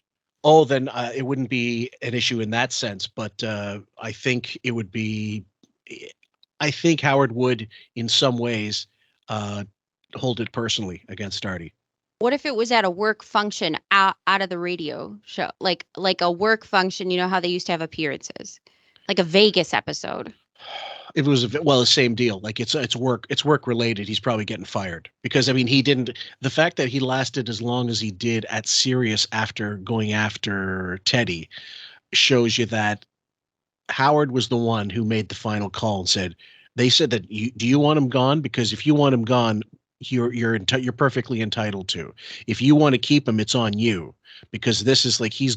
Oh, then it wouldn't be an issue in that sense. But I think it would be. I think Howard would, in some ways, hold it personally against Artie. What if it was at a work function out of the radio show, like a work function? You know how they used to have appearances, like a Vegas episode. If it was the same deal. Like it's work related. He's probably getting fired because I mean he didn't. The fact that he lasted as long as he did at Sirius after going after Teddy shows you that Howard was the one who made the final call and said, they said that do you want him gone? Because if you want him gone, you're perfectly entitled to. If you want to keep him, it's on you. Because this is like he's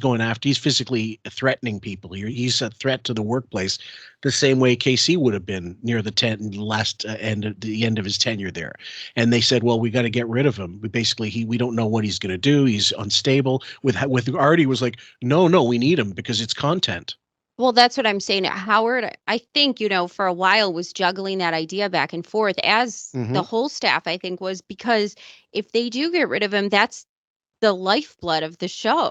physically threatening people. He's a threat to the workplace, the same way KC would have been near the the end of his tenure there. And they said, well, we got to get rid of him. We don't know what he's going to do. He's unstable. With Artie was like, no, we need him because it's content. Well, that's what I'm saying. Howard, I think, for a while was juggling that idea back and forth as the whole staff, I think, was because if they do get rid of him, that's the lifeblood of the show.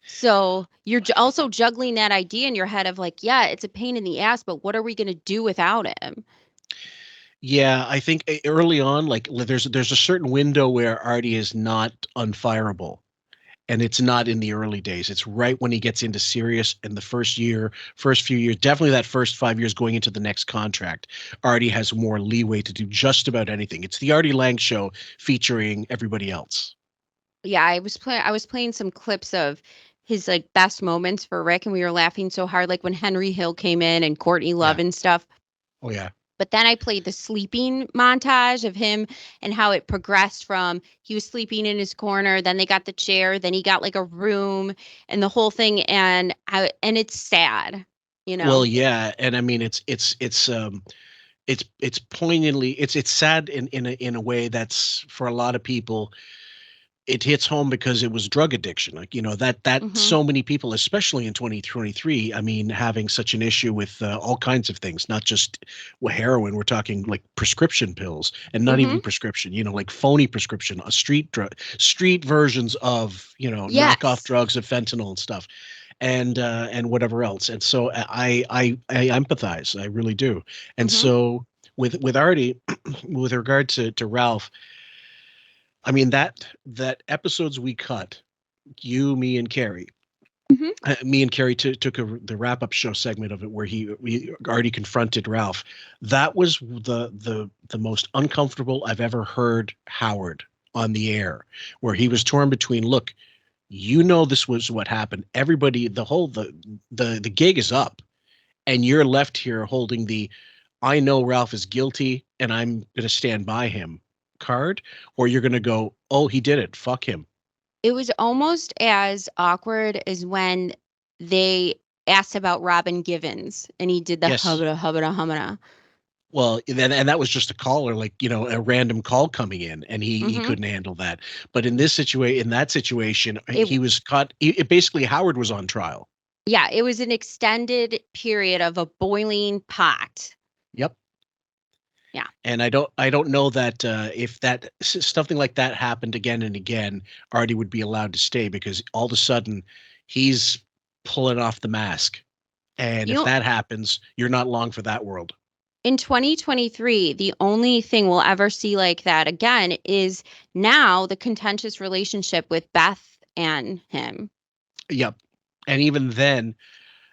So you're also juggling that idea in your head of like, yeah, it's a pain in the ass, but what are we going to do without him? Yeah, I think early on, like there's a certain window where Artie is not unfireable. And it's not in the early days. It's right when he gets into Sirius in the first few years, definitely that first 5 years going into the next contract. Artie has more leeway to do just about anything. It's the Artie Lang show featuring everybody else. Yeah, I was playing some clips of his like best moments for Rick, and we were laughing so hard, like when Henry Hill came in and Courtney Love and stuff. Oh yeah. But then I played the sleeping montage of him and how it progressed from he was sleeping in his corner, then they got the chair, then he got like a room and the whole thing, and it's sad, Well, yeah, and I mean it's poignantly it's sad in a way that's for a lot of people. It hits home because it was drug addiction. Like, so many people, especially in 2023, I mean, having such an issue with all kinds of things, not just heroin. We're talking like prescription pills and not even prescription, like phony prescription, street versions of, knockoff drugs of fentanyl and stuff and whatever else. And so I empathize. I really do. And so with Artie, with regard to Ralph, I mean, that episodes we cut, you, me, and Carrie. Me and Carrie took the wrap-up show segment of it where Artie confronted Ralph. That was the most uncomfortable I've ever heard Howard on the air, where he was torn between, look, this was what happened. Everybody, the gig is up, and you're left here holding I know Ralph is guilty, and I'm going to stand by him card, or you're going to go, oh, he did it, fuck him. It was almost as awkward as when they asked about Robin Givens and he did the hubba. Well, and that was just a caller, like, a random call coming in, and he couldn't handle that. But in that situation, he was caught. Basically, Howard was on trial. Yeah, it was an extended period of a boiling pot. Yep. Yeah. And I don't know that if that something like that happened again and again, Artie would be allowed to stay, because all of a sudden he's pulling off the mask. And if that happens, you're not long for that world. In 2023, the only thing we'll ever see like that again is now the contentious relationship with Beth and him. Yep. And even then,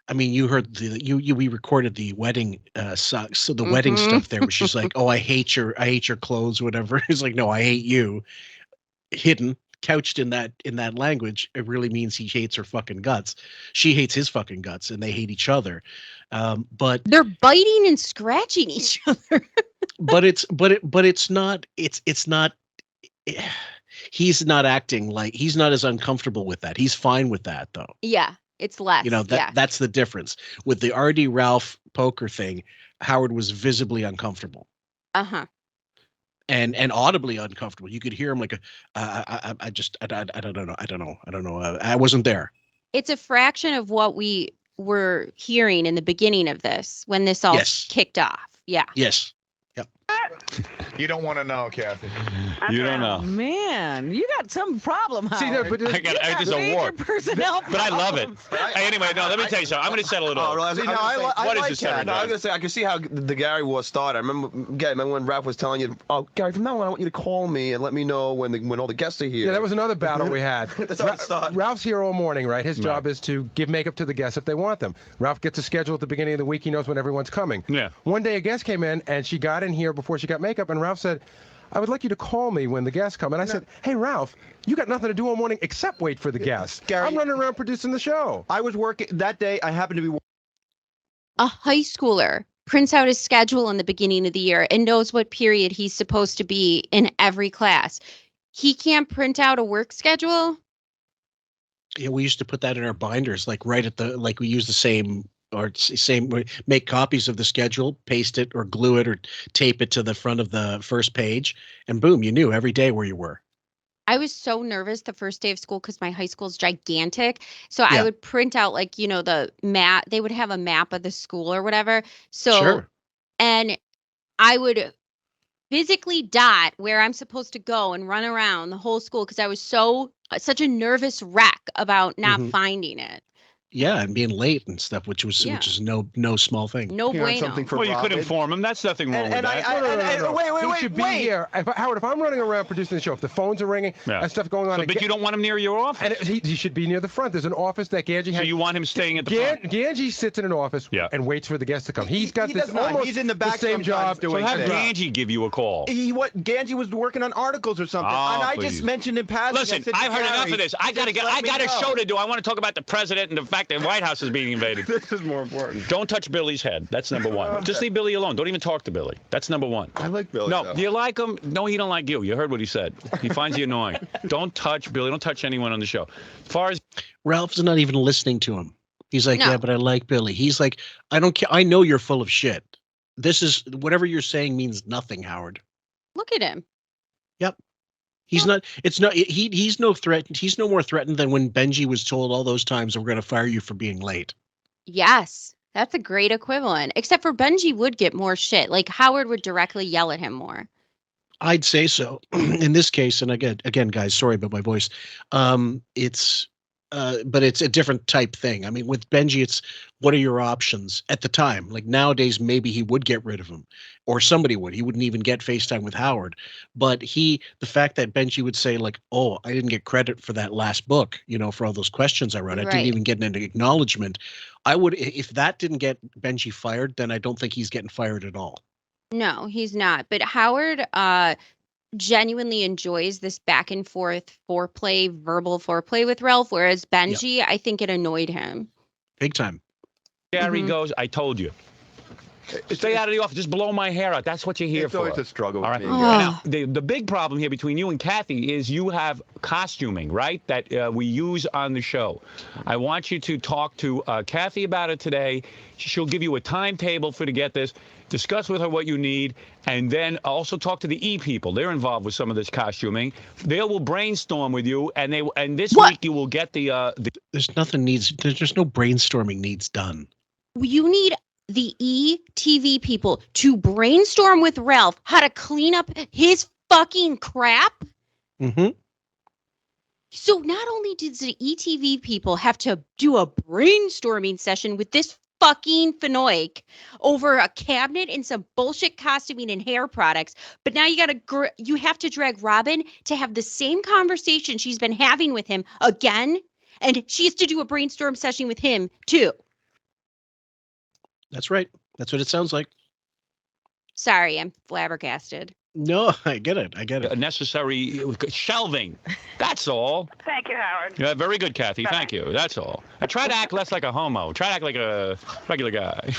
I mean, you heard we recorded the wedding socks, so the wedding stuff there, which is like, oh, I hate your clothes, whatever. It's like, no, I hate you. Hidden, couched in that language, it really means he hates her fucking guts. She hates his fucking guts, and they hate each other. But they're biting and scratching each other. but it's not. He's not acting like he's not as uncomfortable with that. He's fine with that, though. Yeah. It's less. That's the difference. With the RD Ralph poker thing, Howard was visibly uncomfortable. And audibly uncomfortable. You could hear him like I don't know. I wasn't there. It's a fraction of what we were hearing in the beginning of this when this all kicked off. Yeah. Yes. Yep. You don't want to know, Kathy. You don't know. Man, you got some problem, Howard. See, no, but I got this award. Personnel But I love it. problems. Hey, anyway, no, let me tell you something. I'm going to settle it all. See, What is this, no, I was going to say, I can see how the Gary War started. I remember when Ralph was telling you, oh, Gary, from now on, I want you to call me and let me know when all the guests are here. Yeah, that was another battle we had. That's how it started. Ralph's here all morning, right? His job is to give makeup to the guests if they want them. Ralph gets a schedule at the beginning of the week. He knows when everyone's coming. Yeah. One day a guest came in, and she got in here before she got makeup, and Ralph said, I would like you to call me when the guests come. And I said, hey, Ralph, you got nothing to do all morning except wait for the guests. Gary, I'm running around producing the show. I was working that day. I happened to be. A high schooler prints out his schedule in the beginning of the year and knows what period he's supposed to be in every class. He can't print out a work schedule? Yeah, we used to put that in our binders, like right at the, like we use the same make copies of the schedule, paste it or glue it or tape it to the front of the first page, and boom, you knew every day where you were. I was so nervous the first day of school because my high school's gigantic. So I would print out, like, you know, the map. They would have a map of the school or whatever. So, and I would physically dot where I'm supposed to go and run around the whole school because I was such a nervous wreck about not finding it. Yeah, and being late and stuff, which is no small thing. No bueno. Well, you could inform him. That's nothing wrong with that. No. He should be here. Howard, if I'm running around producing the show, if the phones are ringing and stuff going on. But you don't want him near your office. And he should be near the front. There's an office that Ganji has. So you want him staying at the front? Ganji sits in an office and waits for the guests to come. He's got this almost he's in the back same job doing. So have Ganji give you a call. Ganji was working on articles or something, and I just mentioned in passing. Listen, I've heard enough of this. I got a show to do. I want to talk about the president and the fact that the White House is being invaded. This is more important. Don't touch Billy's head. That's number one. Just leave Billy alone. Don't even talk to Billy. That's number one. I like Billy. No, though. do you like him? No, he don't like you. You heard what he said. He finds you annoying. Don't touch Billy. Don't touch anyone on the show. As far as Ralph's not even listening to him. He's like, yeah, but I like Billy. He's like, I don't care. I know you're full of shit. This is whatever you're saying means nothing, Howard. Look at him. Yep. He's not. It's not. He's no threat. He's no more threatened than when Benji was told all those times we're going to fire you for being late. Yes, that's a great equivalent. Except for Benji would get more shit. Like Howard would directly yell at him more. I'd say so. In this case, and again, guys, sorry about my voice. But it's a different type thing. I mean, with Benji, it's what are your options at the time? Like nowadays, maybe he would get rid of him, or somebody would. He wouldn't even get FaceTime with Howard. But the fact that Benji would say like, "Oh, I didn't get credit for that last book, you know, for all those questions I wrote. I didn't even get an acknowledgement." I would, if that didn't get Benji fired, then I don't think he's getting fired at all. No, he's not. But Howard genuinely enjoys this back and forth verbal foreplay with Ralph, whereas Benji, I think it annoyed him. Big time. Gary goes, I told you. Stay out of the office. Just blow my hair out. That's what you're here for. It's always a struggle with me. Now, the big problem here between you and Kathy is you have costuming, right, that we use on the show. I want you to talk to Kathy about it today. She'll give you a timetable to get this. Discuss with her what you need, and then also talk to the E people. They're involved with some of this costuming. They will brainstorm with you, and this week you will get the. There's no brainstorming needs done. You need the ETV people to brainstorm with Ralph how to clean up his fucking crap. Mm-hmm. So not only does the ETV people have to do a brainstorming session with this fucking Finoik over a cabinet and some bullshit costuming and hair products, but now you have to drag Robin to have the same conversation she's been having with him again, and she has to do a brainstorm session with him too. That's right. That's what it sounds like. Sorry, I'm flabbergasted. No, I get it. Necessary shelving. That's all. Thank you, Howard. Yeah, very good, Kathy. Bye. Thank you. That's all. I try to act less like a homo. Try to act like a regular guy.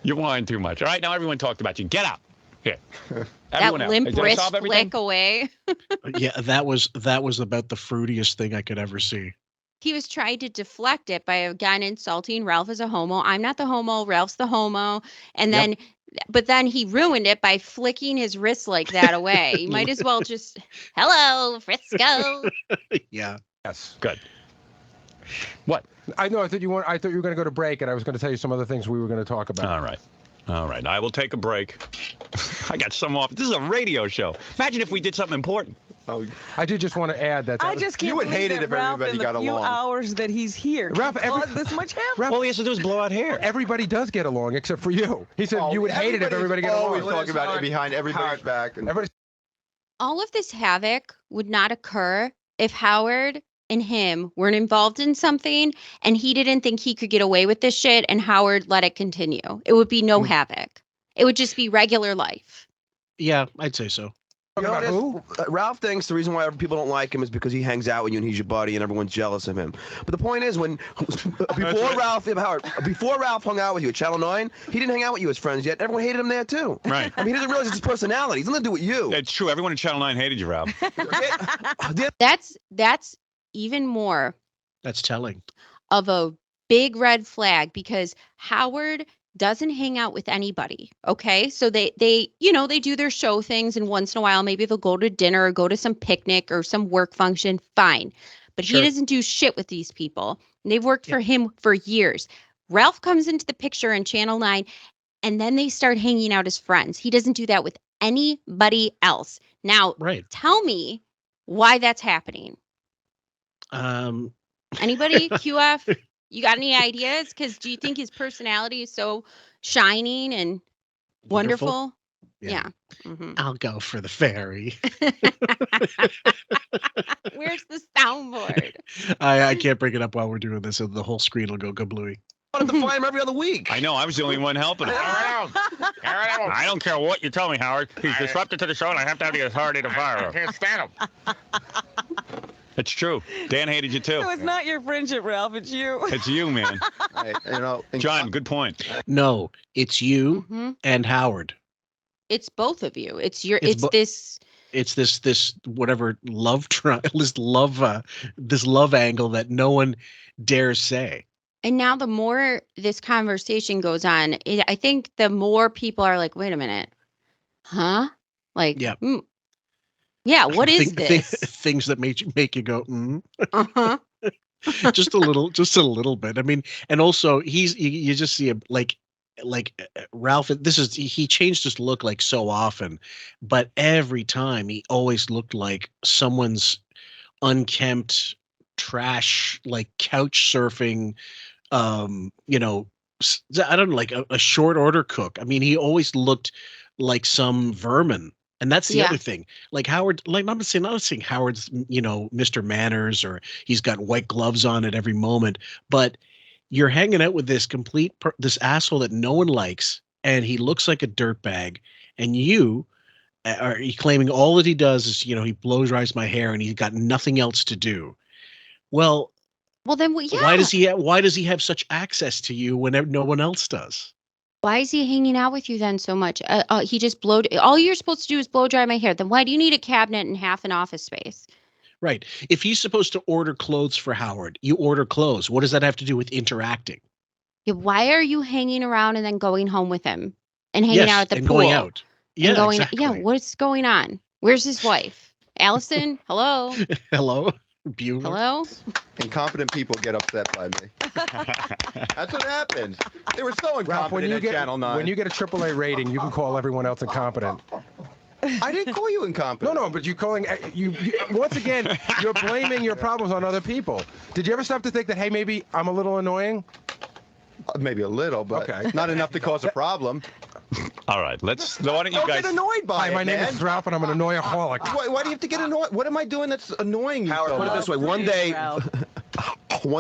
You whine too much. All right, now everyone talked about you. Get out. Here. That limp wrist flick away. Yeah, that was about the fruitiest thing I could ever see. He was trying to deflect it by again insulting Ralph as a homo. I'm not the homo. Ralph's the homo. And then, but then he ruined it by flicking his wrist like that away. You might as well just, hello, Frisco. Yeah. Yes. Good. What? I know. I thought you were going to go to break, and I was going to tell you some other things we were going to talk about. All right. All right, I will take a break. I got some off. This is a radio show. Imagine if we did something important. Oh, I do just want to add that. I just can't believe that Ralph, in the few hours that he's here, Ralph, caused this much havoc. All he has to do is blow out hair. Everybody does get along except for you. He said you would hate it if everybody got along. Always talking about it behind everybody's back. And All of this havoc would not occur if Howard and him weren't involved in something and he didn't think he could get away with this shit and Howard let it continue. It would be no havoc. It would just be regular life. Yeah, I'd say so. You know, Ralph thinks the reason why people don't like him is because he hangs out with you and he's your buddy and everyone's jealous of him. But the point is, before Ralph hung out with you at Channel 9, he didn't hang out with you as friends yet. Everyone hated him there too. Right. I mean, he doesn't realize it's his personality. It's nothing to do with you. It's true. Everyone at Channel 9 hated you, Ralph. That's even more. That's telling. Of a big red flag because Howard doesn't hang out with anybody. Okay. So they do their show things and once in a while, maybe they'll go to dinner or go to some picnic or some work function. Fine. But he doesn't do shit with these people. And they've worked for him for years. Ralph comes into the picture in Channel 9 and then they start hanging out as friends. He doesn't do that with anybody else. Now, tell me why that's happening. Anybody? QF? You got any ideas? Because do you think his personality is so shining and wonderful? Yeah. Mm-hmm. I'll go for the fairy. Where's the soundboard? I can't bring it up while we're doing this, so the whole screen will go kablooey. I wanted to fly him every other week. I know. I was the only one helping him. I don't care what you tell me, Howard. He's disruptive to the show, and I have to have the authority to fire him. I can't stand him. It's true. Dan hated you too. So it's not your friendship, Ralph. It's you. It's you, man. John, good point. No, it's you and Howard. It's both of you. It's this whatever this love angle that no one dares say. And now the more this conversation goes on, I think the more people are like, wait a minute. Huh? Like, yeah, what is this? Things that make you go, Uh-huh. just a little bit. I mean, and also you just see him like Ralph. He changed his look like so often, but every time he always looked like someone's unkempt trash, like couch surfing, I don't know, like a short order cook. I mean, he always looked like some vermin. And that's the other thing. Like Howard, like I'm not saying Howard's, Mr. Manners or he's got white gloves on at every moment, but you're hanging out with this this asshole that no one likes, and he looks like a dirtbag, and you are claiming all that he does is, he blows dries my hair and he's got nothing else to do. Well then, why does he have such access to you when no one else does? Why is he hanging out with you then so much? He just all you're supposed to do is blow dry my hair. Then why do you need a cabinet and half an office space? Right. If he's supposed to order clothes for Howard, you order clothes. What does that have to do with interacting? Yeah, why are you hanging around and then going home with him and hanging out at the pool? Going out. Yeah, exactly. Yeah, what's going on? Where's his wife? Allison? Hello? Hello? Bueller. Hello? Incompetent people get upset by me. That's what happens. They were so incompetent at Channel 9. When you get a AAA rating, you can call everyone else incompetent. I didn't call you incompetent. No, but you're calling you once again. You're blaming your problems on other people. Did you ever stop to think that, hey, maybe I'm a little annoying? Maybe a little, but not enough to cause a problem. All right, why don't you guys get annoyed by it, my name is Ralph, and I'm an annoyaholic. Why do you have to get annoyed? What am I doing that's annoying you? Howard, put it this way: one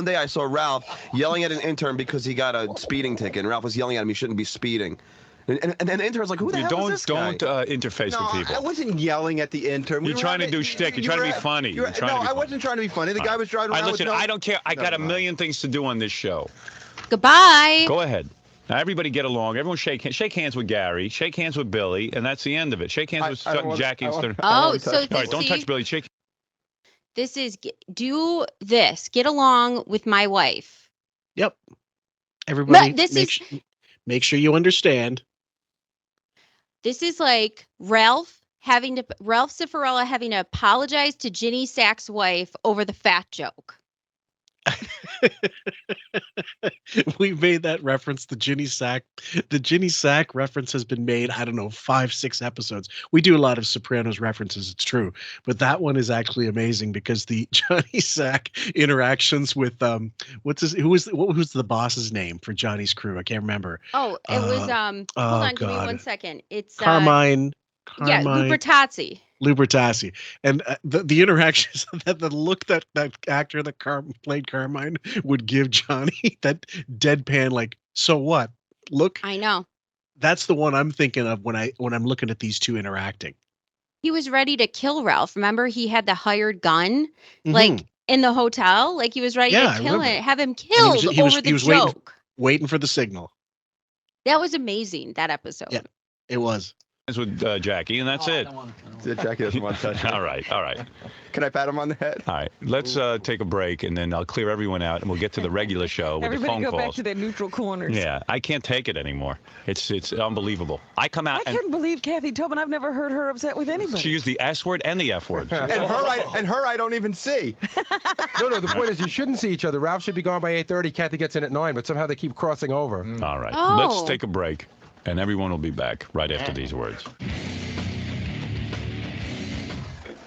day I saw Ralph yelling at an intern because he got a speeding ticket, and Ralph was yelling at him he shouldn't be speeding. And the intern's like, who the hell is this guy? Don't interface with people. I wasn't yelling at the intern. You're trying to do shtick. You're trying to be funny. I wasn't trying to be funny. The guy was driving around. Listen, I don't care. I got a million things to do on this show. Goodbye. Go ahead. Now, everybody get along. Everyone shake hands with Gary. Shake hands with Billy. And that's the end of it. Shake hands with Jackie. So all right, don't touch Billy. Shake. This is, do this. Get along with my wife. Yep. Everybody, make sure you understand. This is like Ralph Cifarella having to apologize to Ginny Sack's wife over the fat joke. We made that reference. The Ginny Sack reference has been made, I don't know, 5-6 episodes. We do a lot of Sopranos references, it's true, but that one is actually amazing because the Johnny Sack interactions with what was the boss's name for Johnny's crew? I can't remember. Oh, it was hold on, give me 1 second. It's Carmine. Yeah, Lubertazzi. Lubertazzi, and the interactions, that the look that actor that played Carmine would give Johnny, that deadpan, like, so what? Look, I know. That's the one I'm thinking of when I'm looking at these two interacting. He was ready to kill Ralph. Remember, he had the hired gun, like in the hotel. Like he was ready to kill him, have him killed over the joke. Waiting for the signal. That was amazing. That episode. Yeah, it was. With Jackie, and that's it. Jackie doesn't want to touch it. All right. Can I pat him on the head? All right. Let's take a break, and then I'll clear everyone out, and we'll get to the regular show with the phone calls. Everybody go back to their neutral corners. Yeah, I can't take it anymore. It's unbeliable. I come out. I couldn't believe Kathy Tobin. I've never heard her upset with anybody. She used the S word and the F word. and her, I don't even see. No. The point is, you shouldn't see each other. Ralph should be gone by 8:30. Kathy gets in at 9, but somehow they keep crossing over. All right. Oh. Let's take a break. And everyone will be back right after these words.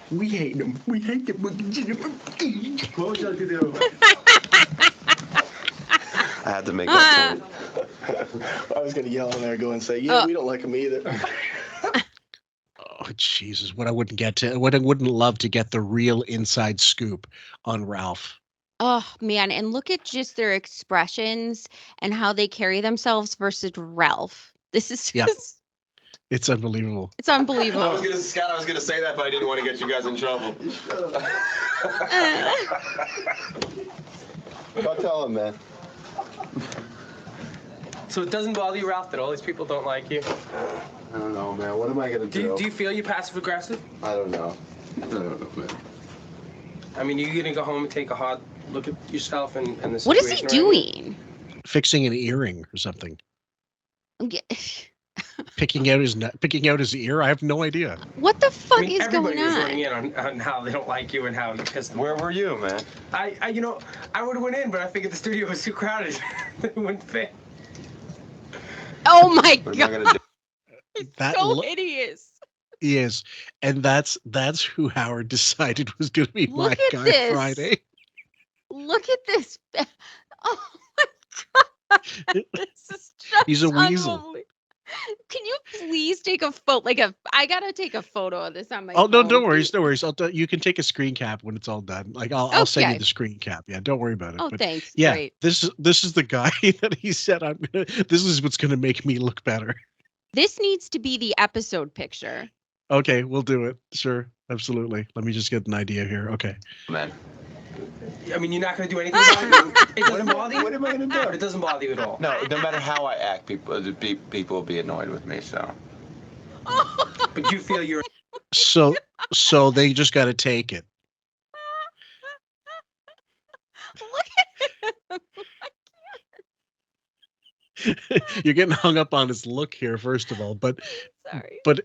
We hate them. We hate them. What would you like to do? I had to make that point. I was going to yell in there, go and say, yeah, we don't like them either. Oh, Jesus. What I wouldn't love to get the real inside scoop on Ralph. Oh, man. And look at just their expressions and how they carry themselves versus Ralph. This is just... It's unbelievable. It's unbelievable. I was gonna say that, but I didn't want to get you guys in trouble. Don't tell him, man. So it doesn't bother you, Ralph, that all these people don't like you? I don't know, man. What am I gonna do? Do you feel you passive aggressive? I don't know. Man. I mean, you're gonna go home and take a hard look at yourself and the situation. What is he doing? Fixing an earring or something. Picking out his ear. I have no idea. What the fuck is going Everybody was on? running in on how they don't like you and how you pissed them. Where were you, man? I would have went in, but I figured the studio was too crowded. It wouldn't fit. Oh my God! He's so hideous. He is, and that's who Howard decided was going to be my guy this. Friday. Look at this. Oh my God! This is just He's a weasel. Can you please take a photo? I gotta take a photo of this on my. Oh no, phone. don't worry, no worries. You can take a screen cap when it's all done. Like I'll send you the screen cap. Yeah, don't worry about it. Oh, but thanks. Yeah, Great. this is the guy that he said this is what's gonna make me look better. This needs to be the episode picture. Okay, we'll do it. Sure, absolutely. Let me just get an idea here. Okay. Man. I mean, you're not going to do anything about it? It doesn't bother you? What am I going to do? It doesn't bother you at all? No matter how I act, people will be annoyed with me, so. But you feel you're... So they just got to take it. Look at him. You're getting hung up on his look here, first of all, but sorry. But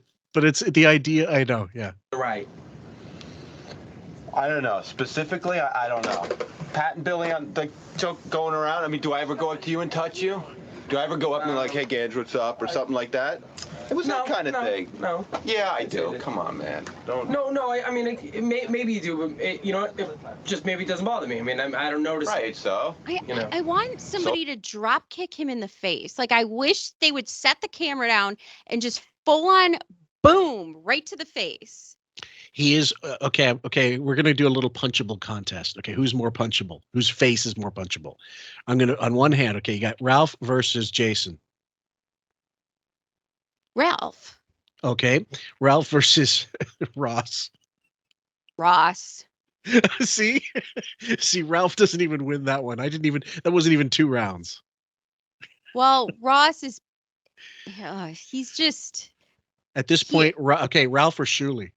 it's the idea. I know, yeah. Right. I don't know. Specifically, I don't know. Pat and Billy on the joke going around. I mean, do I ever go up to you and touch you? Do I ever go up and be like, hey, Gage, what's up? Or something like that? It was that kind of thing. No. Yeah, I do. Come on, man. Don't. No. I mean, maybe you do, but just maybe it doesn't bother me. I mean, I don't notice. Right. So. I want somebody to drop kick him in the face. Like I wish they would set the camera down and just full on boom right to the face. He is okay. We're gonna do a little punchable contest. Okay, who's more punchable? Whose face is more punchable? I'm gonna on one hand. Okay, you got Ralph versus Jason. Ralph. Okay, Ralph versus Ross. See, Ralph doesn't even win that one. That wasn't even 2 rounds. Well, Ross is. He's just. At this point, Ralph or Shuley.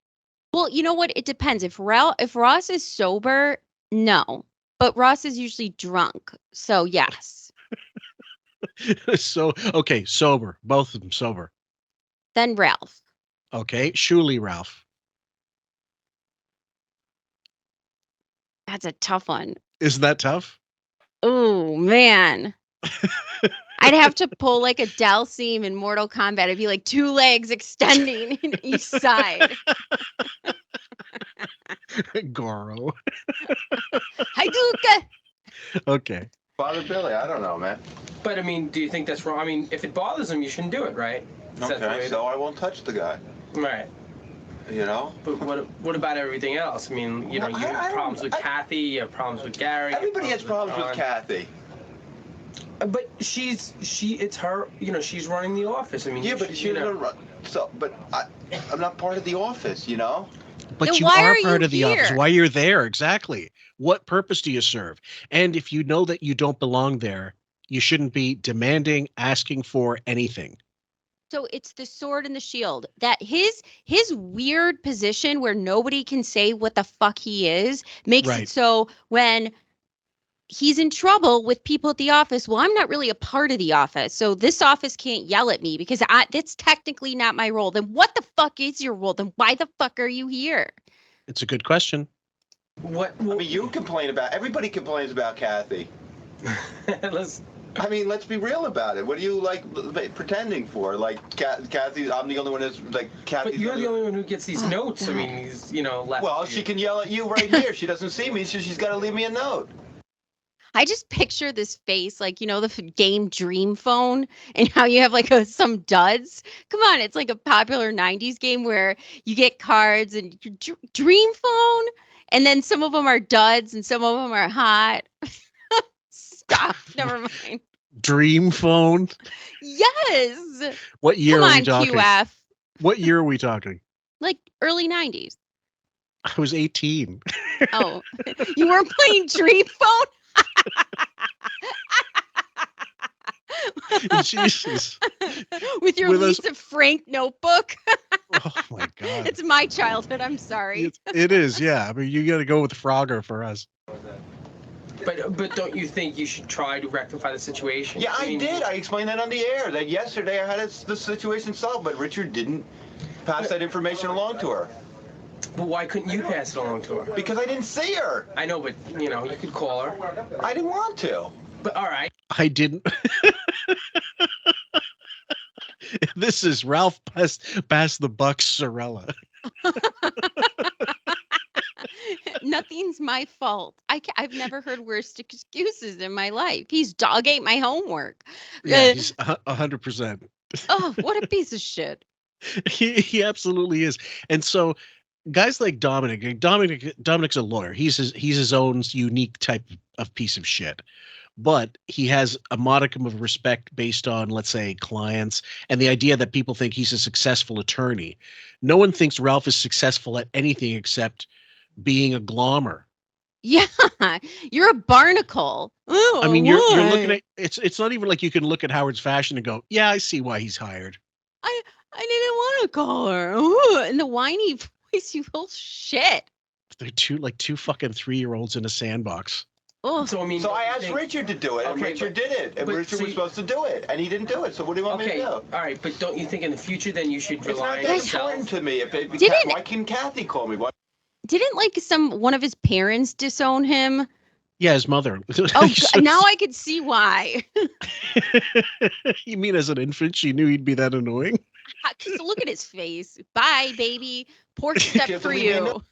Well, you know what? It depends. If Ross is sober, no. But Ross is usually drunk, so yes. Sober. Both of them sober. Then Ralph. Okay, Shuley Ralph. That's a tough one. Isn't that tough? Oh, man. I'd have to pull like a Dalsim in Mortal Kombat. It'd be like 2 legs extending in each side. Goro. Hadouken! Okay. Father Billy, I don't know, man. But I mean, do you think that's wrong? I mean, if it bothers him, you shouldn't do it, right? Okay, so I won't touch the guy. Right. You know? But what about everything else? I mean, you know, you have problems with Kathy, you have problems with Gary. Everybody has problems with Kathy. But it's her, you know, she's running the office. I mean, yeah, but she doesn't run. So, but I'm not part of the office, you know? But Then you why are are part you of the office. here? Why you're there, exactly. What purpose do you serve? And if you know that you don't belong there, you shouldn't be demanding, asking for anything. So it's the sword and the shield. That his weird position where nobody can say what the fuck he is makes Right. it so when he's in trouble with people at the office, well, I'm not really a part of the office. So this office can't yell at me because that's technically not my role. Then what the fuck is your role? Then why the fuck are you here? It's a good question. What? I mean, you complain about. Everybody complains about Kathy. I mean, let's be real about it. What are you like pretending for? Like Kathy, I'm the only one who's like Kathy. But you're the only one who gets these notes. I mean, he's, you know, left. Well, she can yell at you right here. She doesn't see me, so she's got to leave me a note. I just picture this face, like, you know, the game Dream Phone and how you have like some duds. Come on, it's like a popular 90s game where you get cards and Dream Phone, and then some of them are duds and some of them are hot. Stop. Never mind. Dream phone. Yes. What year Come are we on, talking? QF. What year are we talking? Like early 90s. I was 18. Oh, you weren't playing Dream Phone? Jesus. With your Lisa Frank notebook. Oh my God. It's my childhood. I'm sorry. It is, yeah. I mean, you got to go with Frogger for us. But don't you think you should try to rectify the situation? Yeah, I mean, did. I explained that on the air. That yesterday I had the situation solved, but Richard didn't pass that information along to her. But why couldn't you pass it along to her? Because I didn't see her. I know, but you know, you could call her. I didn't want to. But all right. I didn't. This is Ralph Pass the Buck Sorella. Nothing's my fault. I've never heard worse excuses in my life. He's dog ate my homework. Yeah, he's 100%. Oh, what a piece of shit. He absolutely is. And so guys like Dominic's a lawyer. He's his own unique type of piece of shit. But he has a modicum of respect based on, let's say, clients and the idea that people think he's a successful attorney. No one thinks Ralph is successful at anything except being a glommer. Yeah, you're a barnacle. Oh, I mean, you're looking at it's not even like you can look at Howard's fashion and go, yeah, I see why he's hired. I didn't want to call her. Ooh, and the whiny voice, you little shit. They're two fucking 3-year-olds in a sandbox. Oh, so I mean, so I asked Richard to do it, and Richard did it, and Richard was supposed to do it, and he didn't do it. So what do you want me to do? All right, but don't you think in the future then you should It's rely not on that yourself? important to me. Why can Kathy call me? Why? Didn't like one of his parents disown him? Yeah, his mother. Oh, now I could see why. You mean as an infant, she knew he'd be that annoying? Just look at his face. Bye, baby. Porch step for you.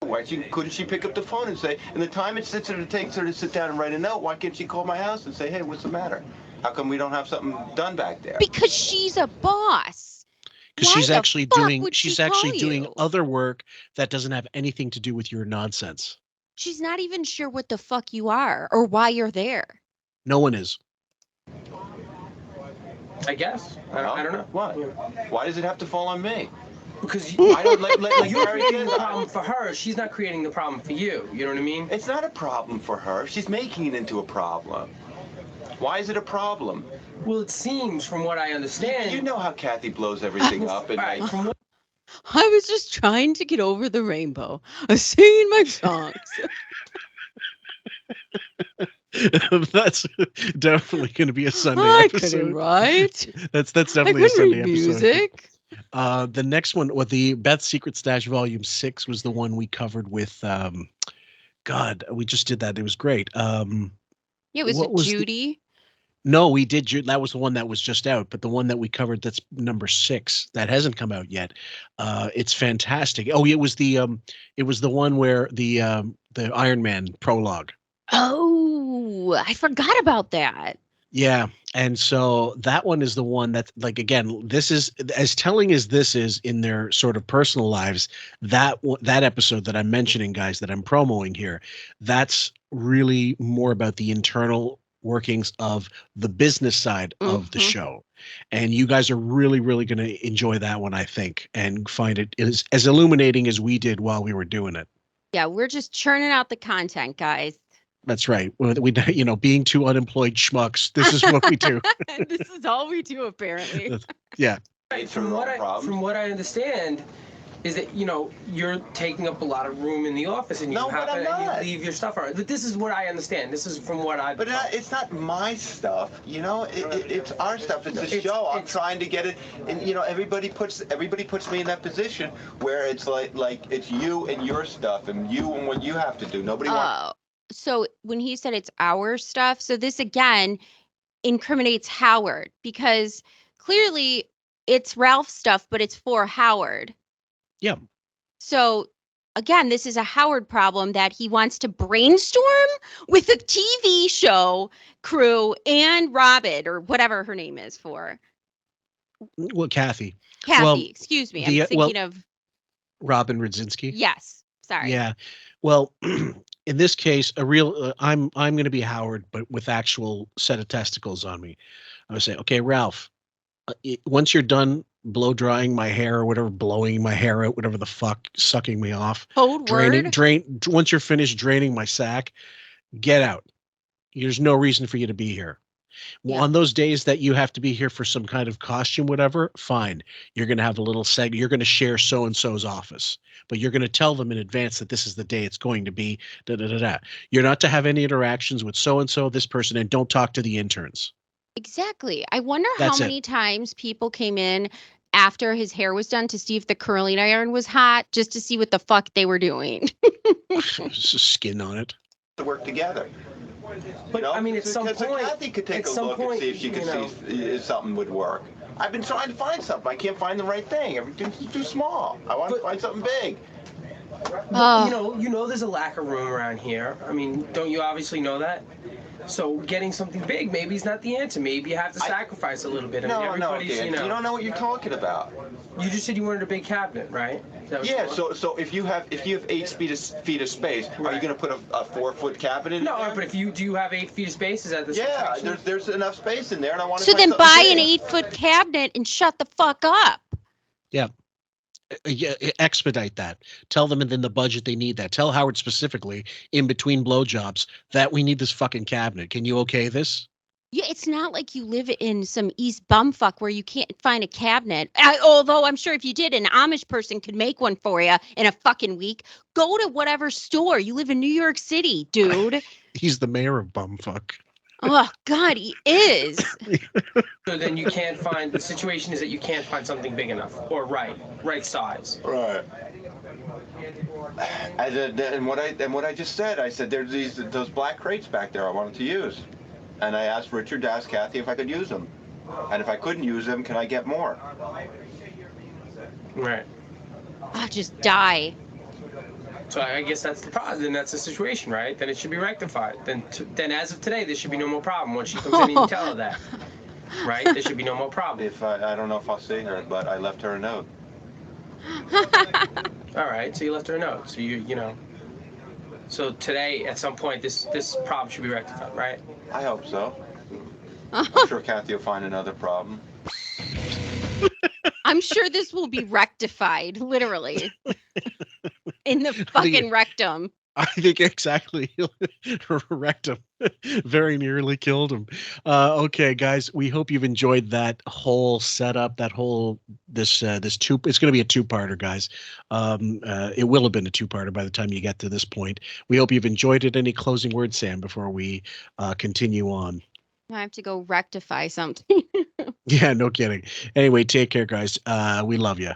Why couldn't she pick up the phone and say, in the time it takes her to sit down and write a note, why can't she call my house and say, hey, what's the matter? How come we don't have something done back there? Because she's a boss. Because she's actually doing you? other work that doesn't have anything to do with your nonsense. She's not even sure what the fuck you are or why you're there. No one is. I guess. I don't know. What? Why does it have to fall on me? Because I don't like you're creating the problem for her. She's not creating the problem for you. You know what I mean? It's not a problem for her. She's making it into a problem. Why is it a problem? Well, it seems, from what I understand. You know how Kathy blows everything up. And I was just trying to get over the rainbow. I sing my songs. That's definitely going to be a Sunday I episode. couldn't write. That's definitely a Sunday episode. Music. The next one, the Beth's Secret Stash Volume 6 was the one we covered with God, we just did that. It was great. Yeah, it was with Judy. No, we did. That was the one that was just out, but the one that we covered that's number 6 that hasn't come out yet. It's fantastic. Oh, it was the one where the Iron Man prologue. Oh, I forgot about that. Yeah, and so that one is the one that, like, again, this is as telling as this is in their sort of personal lives. That episode that I'm mentioning, guys, that I'm promoting here, that's really more about the internal workings of the business side of the show, and you guys are really, really going to enjoy that one, I think, and find it as illuminating as we did while we were doing it. Yeah, we're just churning out the content, guys. That's right. We being two unemployed schmucks, this is what we do. This is all we do, apparently. Yeah. From what I understand, is that you're taking up a lot of room in the office and you leave your stuff around. But this is what I understand. This is from what I. But it's not my stuff. It's our stuff. It's the show. I'm trying to get it, and everybody puts me in that position where it's like it's you and your stuff and you and what you have to do. Nobody wants. So when he said it's our stuff, so this again incriminates Howard, because clearly it's Ralph's stuff, but it's for Howard. Yeah. So again, this is a Howard problem that he wants to brainstorm with a TV show crew and Robin, or whatever her name is for. Well, Kathy. Excuse me. I'm thinking of Robin Rudzinski. Yes. Sorry. Yeah. Well, in this case, I'm going to be Howard, but with actual set of testicles on me. I would say, okay, Ralph, once you're done blow drying my hair or whatever, blowing my hair out, whatever the fuck, sucking me off, once you're finished draining my sack, get out. There's no reason for you to be here. Well, on those days that you have to be here for some kind of costume, whatever, fine. You're going to have a little segment. You're going to share so-and-so's office, but you're going to tell them in advance that this is the day it's going to be. You're not to have any interactions with so-and-so, this person, and don't talk to the interns. Exactly. I wonder how many times people came in after his hair was done to see if the curling iron was hot, just to see what the fuck they were doing. Just skin on it. To work together. But I mean, at some point, Kathy could take a look and see if she could see if something would work. I've been trying to find something. I can't find the right thing. Everything's too small. I want to find something big. There's a lack of room around here. I mean, don't you obviously know that? So getting something big maybe is not the answer. Maybe you have to sacrifice a little bit. No, Dan, you don't know what you're talking about. You just said you wanted a big cabinet, right? Yeah. So if you have 8 feet of space, are you going to put a 4-foot cabinet in there? No, but do you have 8 feet of space? Is that the situation? Yeah, there's enough space in there, and I want to. So then buy an 8-foot cabinet and shut the fuck up. Yeah. Expedite that. Tell them within the budget they need that. Tell Howard specifically in between blowjobs that we need this fucking cabinet. Can you okay this? Yeah, it's not like you live in some East bumfuck where you can't find a cabinet. Although I'm sure if you did, an Amish person could make one for you in a fucking week. Go to whatever store. You live in New York City, dude. He's the mayor of bumfuck. Oh, God, he is. So then you can't find, the situation is that you can't find something big enough or right size. Right. And what I just said, I said there's those black crates back there I wanted to use. And I asked Richard to ask Kathy if I could use them. And if I couldn't use them, can I get more? Right. I'll just die. So I guess that's the problem. Then that's the situation, right? Then it should be rectified. Then as of today, there should be no more problem. Once she comes in and you tell her that, right? There should be no more problem. If I don't know if I'll see her, but I left her a note. All right, so you left her a note. So So today, at some point, this problem should be rectified, right? I hope so. I'm sure Kathy will find another problem. I'm sure this will be rectified, literally. In the fucking rectum. I think exactly. Rectum. Very nearly killed him. Okay, guys, we hope you've enjoyed that whole setup, that whole it's going to be a 2-parter, guys. It will have been a 2-parter by the time you get to this point. We hope you've enjoyed it. Any closing words, Sam, before we continue on? I have to go rectify something. Yeah, no kidding. Anyway, take care, guys. We love you.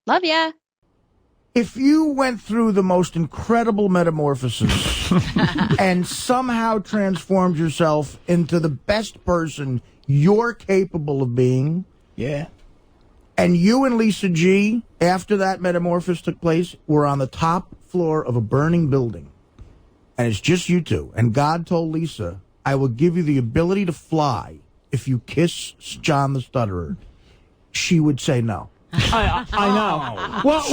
Love ya. if you went through the most incredible metamorphosis and somehow transformed yourself into the best person you're capable of being, and you and Lisa G, after that metamorphosis took place, were on the top floor of a burning building, and it's just you two, and God told Lisa, I will give you the ability to fly if you kiss John the Stutterer, she would say no. I know. Well,